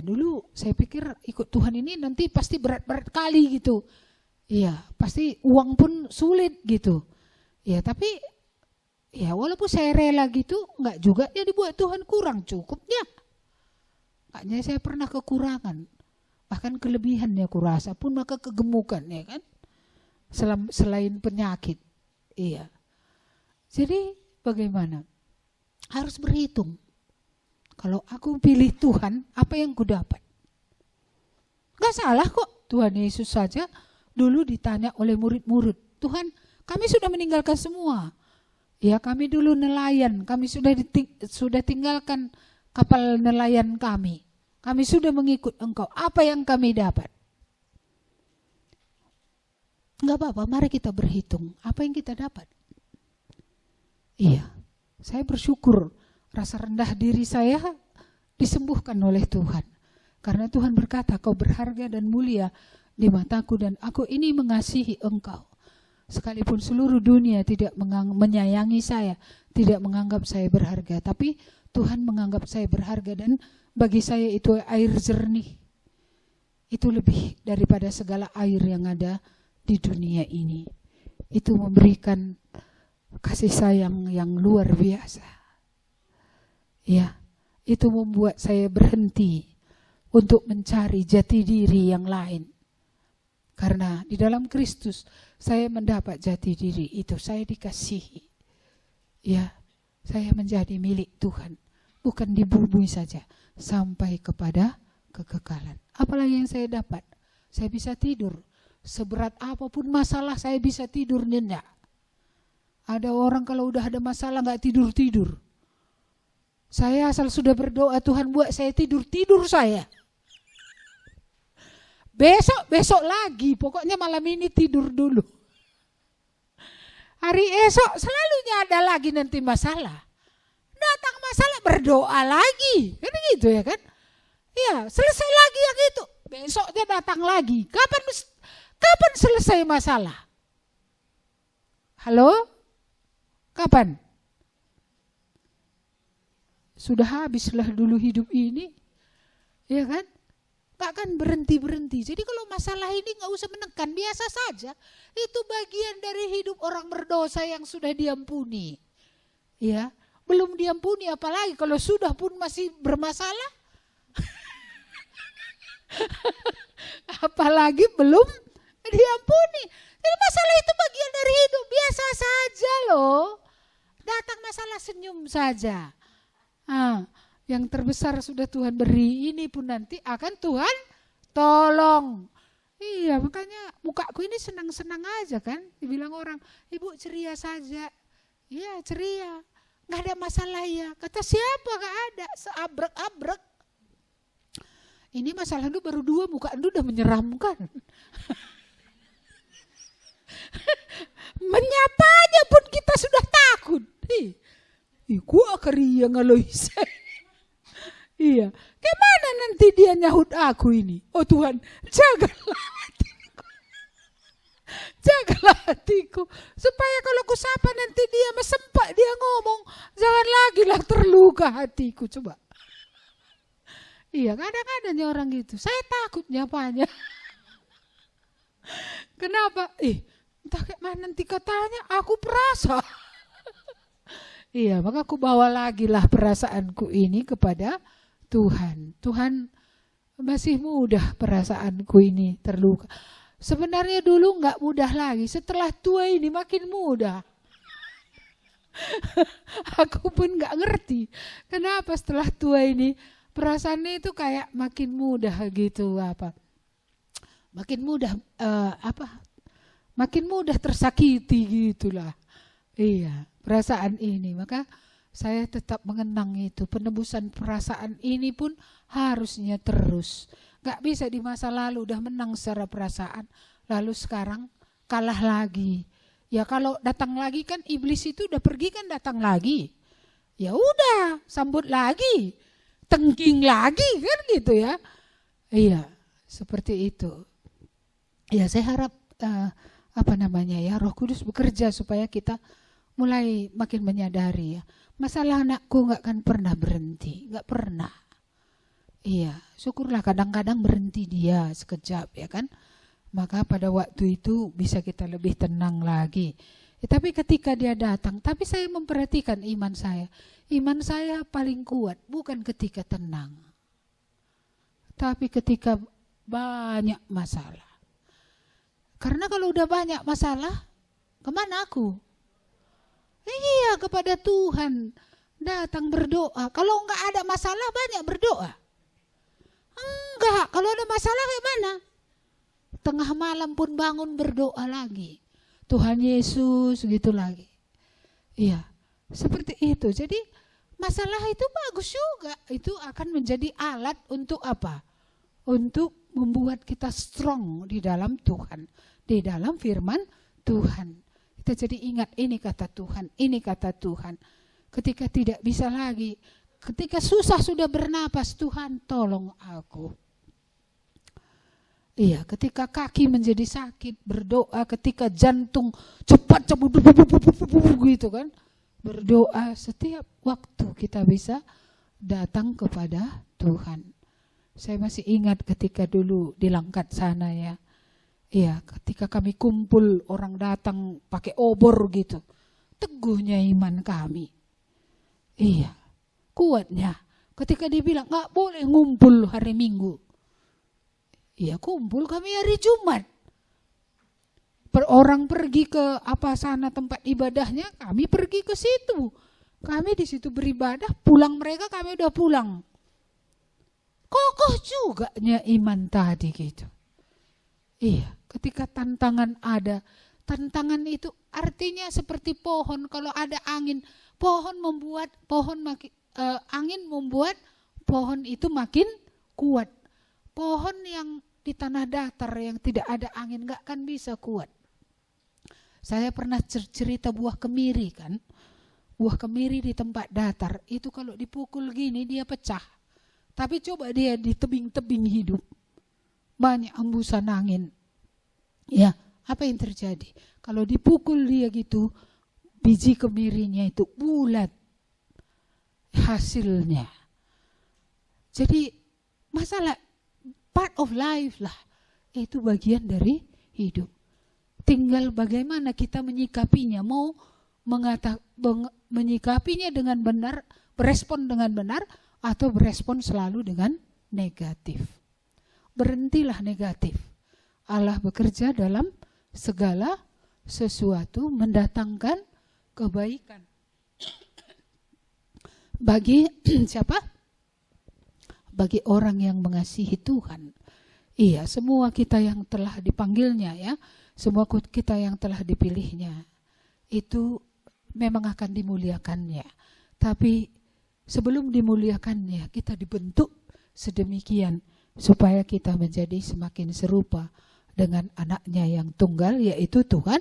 dulu saya pikir ikut Tuhan ini nanti pasti berat-berat kali gitu. Iya, pasti uang pun sulit gitu. Ya, tapi ya walaupun saya rela gitu, nggak juga ya dibuat Tuhan kurang, cukupnya. Makanya saya pernah kekurangan, bahkan kelebihannya kurasa pun maka kegemukan, ya kan? Selain penyakit. Iya. Jadi bagaimana? Harus berhitung. Kalau aku pilih Tuhan, apa yang ku dapat? Gak salah kok. Tuhan Yesus saja dulu ditanya oleh murid-murid, Tuhan, kami sudah meninggalkan semua. Ya, kami dulu nelayan, kami sudah tinggalkan kapal nelayan kami. Kami sudah mengikut Engkau. Apa yang kami dapat? Enggak apa-apa, mari kita berhitung. Apa yang kita dapat? Iya, saya bersyukur rasa rendah diri saya disembuhkan oleh Tuhan. Karena Tuhan berkata, kau berharga dan mulia di mataku dan aku ini mengasihi engkau. Sekalipun seluruh dunia tidak menyayangi saya, tidak menganggap saya berharga, tapi Tuhan menganggap saya berharga dan bagi saya itu air jernih. Itu lebih daripada segala air yang ada di dunia ini. Itu memberikan kasih sayang yang luar biasa. Ya, itu membuat saya berhenti untuk mencari jati diri yang lain. Karena di dalam Kristus saya mendapat jati diri itu, saya dikasihi. Ya, saya menjadi milik Tuhan, bukan dibubui saja sampai kepada kekekalan. Apalagi yang saya dapat? Saya bisa tidur. Seberat apapun masalah saya bisa tidur nyenyak. Ada orang kalau udah ada masalah gak tidur-tidur. Saya asal sudah berdoa, Tuhan buat saya tidur saya. Besok lagi, pokoknya malam ini tidur dulu. Hari esok selalu ada lagi nanti masalah. Datang masalah berdoa lagi, kan gitu ya kan? Ya, selesai lagi yang itu. Besoknya datang lagi. Kapan selesai masalah? Halo? Kapan? Sudah habislah dulu hidup ini. Ya kan? Gak akan berhenti-berhenti. Jadi kalau masalah ini gak usah menekan, biasa saja. Itu bagian dari hidup orang berdosa yang sudah diampuni. Ya, belum diampuni apalagi kalau sudah pun masih bermasalah. Apalagi belum diampuni. Jadi masalah itu bagian dari hidup, biasa saja loh. Datang masalah senyum saja. Yang terbesar sudah Tuhan beri, ini pun nanti akan Tuhan tolong. Iya, makanya mukaku ini senang-senang aja kan. Dibilang orang, ibu ceria saja. Iya, ceria. Gak ada masalah ya. Kata siapa gak ada, seabrek-abrek. Ini masalah itu baru 2, muka itu udah menyeramkan. Menyapanya pun kita sudah takut. Gua keria ngalois. Iya, kemana nanti dia nyahut aku ini? Oh Tuhan, jagalah hatiku. Jagalah hatiku. Supaya kalau ku sapa nanti dia mesempak, dia ngomong, jangan lagi lah terluka hatiku. Coba. Iya, kadang-kadang orang gitu. Saya takut nyapanya. Kenapa? Entah kayak mana nanti katanya aku perasa. Iya, maka aku bawa lagi lah perasaanku ini kepada Tuhan. Tuhan, masih mudah perasaanku ini terluka. Sebenarnya dulu gak mudah lagi. Setelah tua ini makin mudah. Aku pun gak ngerti. Kenapa setelah tua ini perasaannya itu kayak makin mudah gitu apa. Makin mudah makin mudah tersakiti gitulah. Iya, perasaan ini. Maka saya tetap mengenang itu. Penebusan perasaan ini pun harusnya terus. Gak bisa di masa lalu udah menang secara perasaan. Lalu sekarang kalah lagi. Ya kalau datang lagi kan iblis itu udah pergi kan datang lagi. Ya udah, sambut lagi. Tengking lagi kan gitu ya. Iya, seperti itu. Ya saya harap Roh Kudus bekerja supaya kita mulai makin menyadari ya. Masalah anakku gak akan pernah berhenti, gak pernah. Iya, syukurlah kadang-kadang berhenti dia sekejap ya kan. Maka pada waktu itu bisa kita lebih tenang lagi. Tapi ketika dia datang, tapi saya memperhatikan iman saya. Iman saya paling kuat bukan ketika tenang, tapi ketika banyak masalah. Karena kalau udah banyak masalah, kemana aku? Iya, kepada Tuhan. Datang berdoa. Kalau enggak ada masalah, banyak berdoa. Enggak, kalau ada masalah kayak mana? Tengah malam pun bangun berdoa lagi. Tuhan Yesus gitu lagi. Iya, seperti itu. Jadi masalah itu bagus juga. Itu akan menjadi alat untuk apa? Untuk membuat kita strong di dalam Tuhan. Di dalam firman Tuhan. Kita jadi ingat ini kata Tuhan, ini kata Tuhan. Ketika tidak bisa lagi, ketika susah sudah bernapas, Tuhan tolong aku. Iya, ketika kaki menjadi sakit, berdoa. Ketika jantung cepat gitu kan, berdoa. Setiap waktu kita bisa datang kepada Tuhan. Saya masih ingat ketika dulu di Langkat sana ya. Iya, ketika kami kumpul orang datang pakai obor gitu. Teguhnya iman kami. Iya, kuatnya. Ketika dia bilang gak boleh ngumpul hari Minggu. Iya, kumpul kami hari Jumat. Orang pergi ke sana tempat ibadahnya, kami pergi ke situ. Kami di situ beribadah, pulang mereka kami udah pulang. Kokoh juga iman tadi gitu. Iya, ketika tantangan ada, tantangan itu artinya seperti pohon. Kalau ada angin, angin membuat pohon itu makin kuat. Pohon yang di tanah datar yang tidak ada angin gak akan bisa kuat. Saya pernah cerita buah kemiri kan. Buah kemiri di tempat datar itu kalau dipukul gini dia pecah. Tapi coba dia di tebing-tebing hidup. Banyak hembusan angin. Ya, apa yang terjadi? Kalau dipukul dia gitu, biji kemirinya itu bulat hasilnya. Jadi masalah part of life lah. Itu bagian dari hidup. Tinggal bagaimana kita menyikapinya. Mau menyikapinya dengan benar, berespon dengan benar, atau berespon selalu dengan negatif. Berhentilah negatif. Allah bekerja dalam segala sesuatu mendatangkan kebaikan. Bagi siapa? Bagi orang yang mengasihi Tuhan. Iya, semua kita yang telah dipanggilnya ya, semua kita yang telah dipilihnya, itu memang akan dimuliakannya. Tapi sebelum dimuliakannya, kita dibentuk sedemikian supaya kita menjadi semakin serupa dengan anaknya yang tunggal, yaitu Tuhan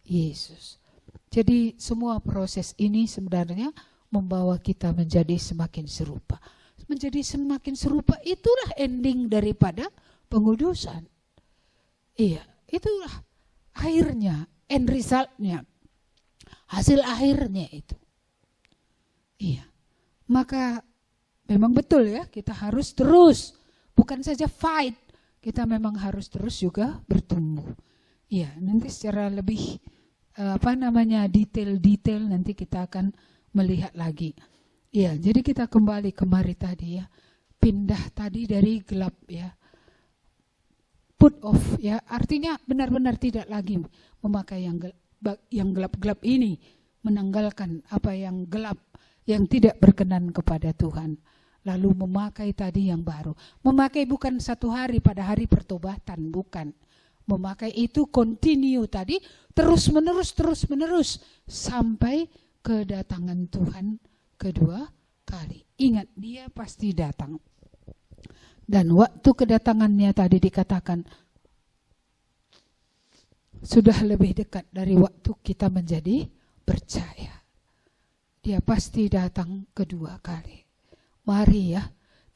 Yesus. Jadi semua proses ini sebenarnya membawa kita menjadi semakin serupa. Menjadi semakin serupa itulah ending daripada pengudusan. Iya, itulah akhirnya, end resultnya, hasil akhirnya itu. Iya, maka memang betul ya, kita harus terus, bukan saja fight, kita memang harus terus juga bertumbuh. Iya, nanti secara lebih detail-detail nanti kita akan melihat lagi. Iya, jadi kita kembali kemari tadi ya, pindah tadi dari gelap ya, put off ya, artinya benar-benar tidak lagi memakai yang gelap-gelap ini, menanggalkan apa yang gelap, yang tidak berkenan kepada Tuhan. Lalu memakai tadi yang baru. Memakai bukan satu hari pada hari pertobatan, bukan. Memakai itu continue tadi, terus menerus sampai kedatangan Tuhan kedua kali. Ingat, dia pasti datang. Dan waktu kedatangannya tadi dikatakan sudah lebih dekat dari waktu kita menjadi percaya. Dia pasti datang kedua kali. Mari ya,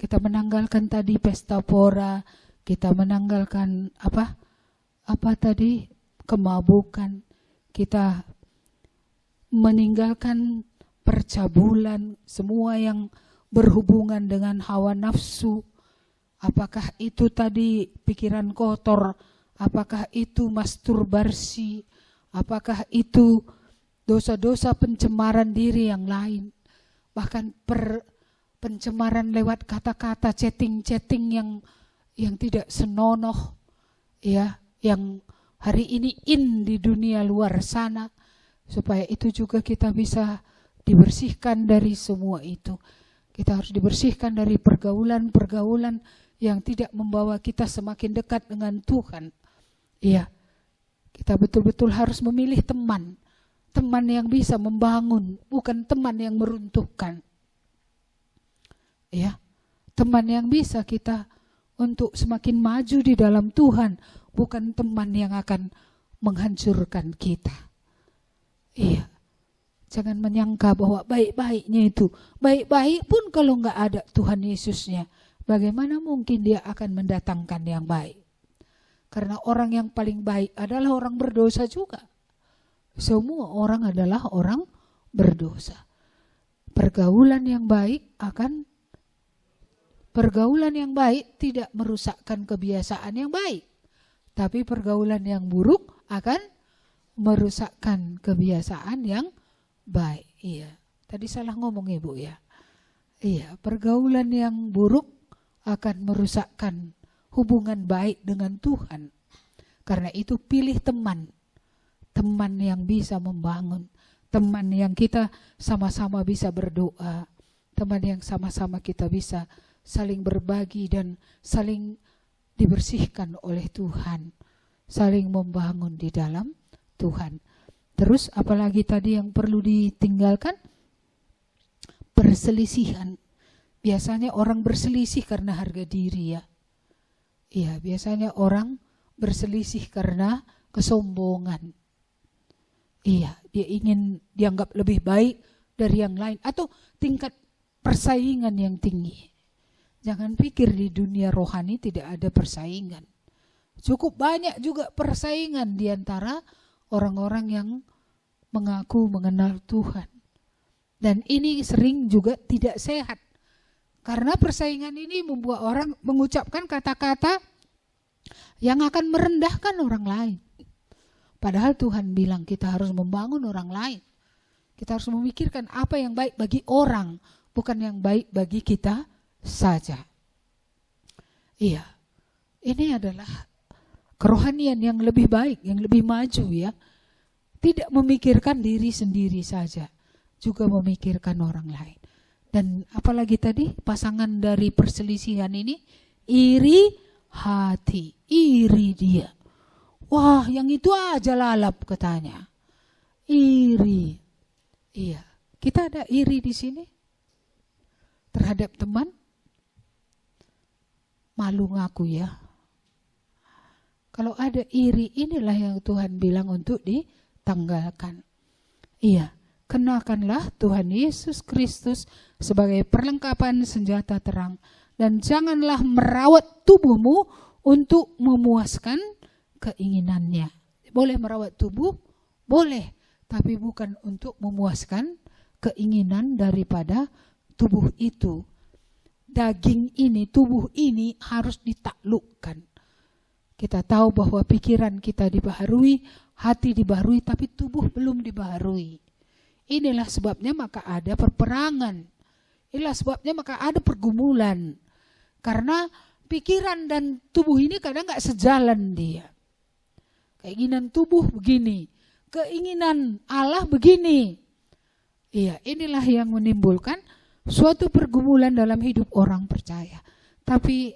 kita menanggalkan tadi pesta pora, kita menanggalkan apa tadi, kemabukan, kita meninggalkan percabulan, semua yang berhubungan dengan hawa nafsu. Apakah itu tadi pikiran kotor, apakah itu masturbasi, apakah itu dosa-dosa pencemaran diri yang lain, bahkan pencemaran lewat kata-kata, chatting-chatting yang tidak senonoh, ya, yang hari ini di dunia luar sana, supaya itu juga kita bisa dibersihkan dari semua itu. Kita harus dibersihkan dari pergaulan-pergaulan yang tidak membawa kita semakin dekat dengan Tuhan. Iya, kita betul-betul harus memilih teman yang bisa membangun, bukan teman yang meruntuhkan. Ya, teman yang bisa kita untuk semakin maju di dalam Tuhan, bukan teman yang akan menghancurkan kita. Iya, jangan menyangka bahwa baik-baiknya itu, baik-baik pun kalau nggak ada Tuhan Yesusnya, bagaimana mungkin dia akan mendatangkan yang baik? Karena orang yang paling baik adalah orang berdosa juga. Semua orang adalah orang berdosa. Pergaulan yang baik tidak merusakkan kebiasaan yang baik. Tapi pergaulan yang buruk akan merusakkan kebiasaan yang baik. Iya, tadi salah ngomong Ibu ya. Iya, pergaulan yang buruk akan merusakkan hubungan baik dengan Tuhan. Karena itu pilih teman yang bisa membangun, teman yang kita sama-sama bisa berdoa, teman yang sama-sama kita bisa saling berbagi dan saling dibersihkan oleh Tuhan, saling membangun di dalam Tuhan. Terus apalagi tadi yang perlu ditinggalkan? Perselisihan. Biasanya orang berselisih karena harga diri ya. Iya, biasanya orang berselisih karena kesombongan. Iya, dia ingin dianggap lebih baik dari yang lain atau tingkat persaingan yang tinggi. Jangan pikir di dunia rohani tidak ada persaingan. Cukup banyak juga persaingan di antara orang-orang yang mengaku mengenal Tuhan. Dan ini sering juga tidak sehat. Karena persaingan ini membuat orang mengucapkan kata-kata yang akan merendahkan orang lain. Padahal Tuhan bilang kita harus membangun orang lain. Kita harus memikirkan apa yang baik bagi orang, bukan yang baik bagi kita saja. Iya, ini adalah kerohanian yang lebih baik, yang lebih maju ya. Tidak memikirkan diri sendiri saja, juga memikirkan orang lain. Dan apalagi tadi pasangan dari perselisihan ini, iri hati, iri dia. Wah, yang itu aja lalap katanya. Iri. Iya, kita ada iri di sini terhadap teman. Malu ngaku ya. Kalau ada iri, inilah yang Tuhan bilang untuk ditanggalkan. Iya, kenakanlah Tuhan Yesus Kristus sebagai perlengkapan senjata terang. Dan janganlah merawat tubuhmu untuk memuaskan keinginannya. Boleh merawat tubuh? Boleh. Tapi bukan untuk memuaskan keinginan daripada tubuh itu. Daging ini, tubuh ini harus ditaklukkan. Kita tahu bahwa pikiran kita dibaharui, hati dibaharui, tapi tubuh belum dibaharui. Inilah sebabnya maka ada perperangan. Inilah sebabnya maka ada pergumulan. Karena pikiran dan tubuh ini kadang gak sejalan dia. Keinginan tubuh begini, keinginan Allah begini. Iya, inilah yang menimbulkan suatu pergumulan dalam hidup orang percaya. Tapi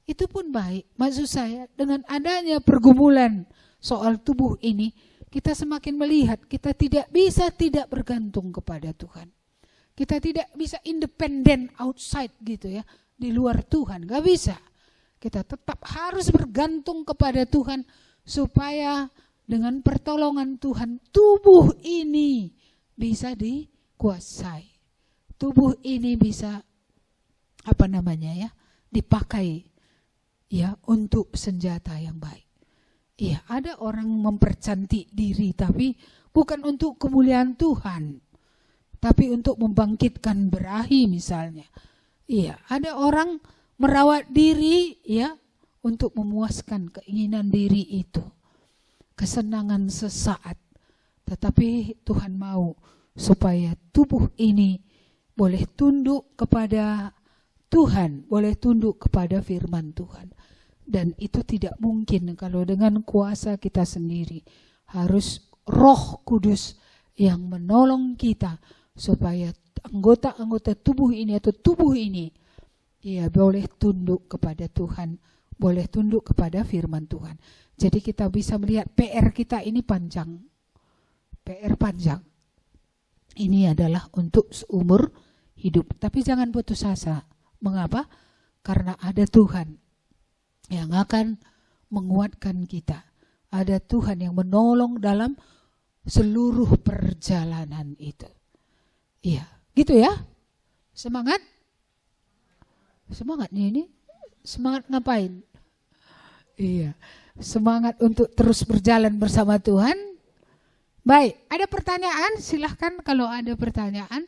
itu pun baik. Maksud saya dengan adanya pergumulan soal tubuh ini, kita semakin melihat kita tidak bisa tidak bergantung kepada Tuhan. Kita tidak bisa independen outside gitu ya, di luar Tuhan, gak bisa. Kita tetap harus bergantung kepada Tuhan supaya dengan pertolongan Tuhan, tubuh ini bisa dikuasai. Tubuh ini bisa dipakai ya untuk senjata yang baik. Iya, ada orang mempercantik diri tapi bukan untuk kemuliaan Tuhan, tapi untuk membangkitkan berahi misalnya. Iya, ada orang merawat diri ya untuk memuaskan keinginan diri itu, kesenangan sesaat. Tetapi Tuhan mau supaya tubuh ini boleh tunduk kepada Tuhan, boleh tunduk kepada firman Tuhan. Dan itu tidak mungkin kalau dengan kuasa kita sendiri. Harus Roh Kudus yang menolong kita supaya anggota-anggota tubuh ini atau tubuh ini ya boleh tunduk kepada Tuhan, boleh tunduk kepada firman Tuhan. Jadi kita bisa melihat PR kita ini panjang. PR panjang. Ini adalah untuk seumur hidup. Tapi jangan putus asa. Mengapa? Karena ada Tuhan yang akan menguatkan kita. Ada Tuhan yang menolong dalam seluruh perjalanan itu. Iya, gitu ya. Semangat? Semangatnya ini? Semangat ngapain? Iya, semangat untuk terus berjalan bersama Tuhan. Baik, ada pertanyaan? Silahkan kalau ada pertanyaan.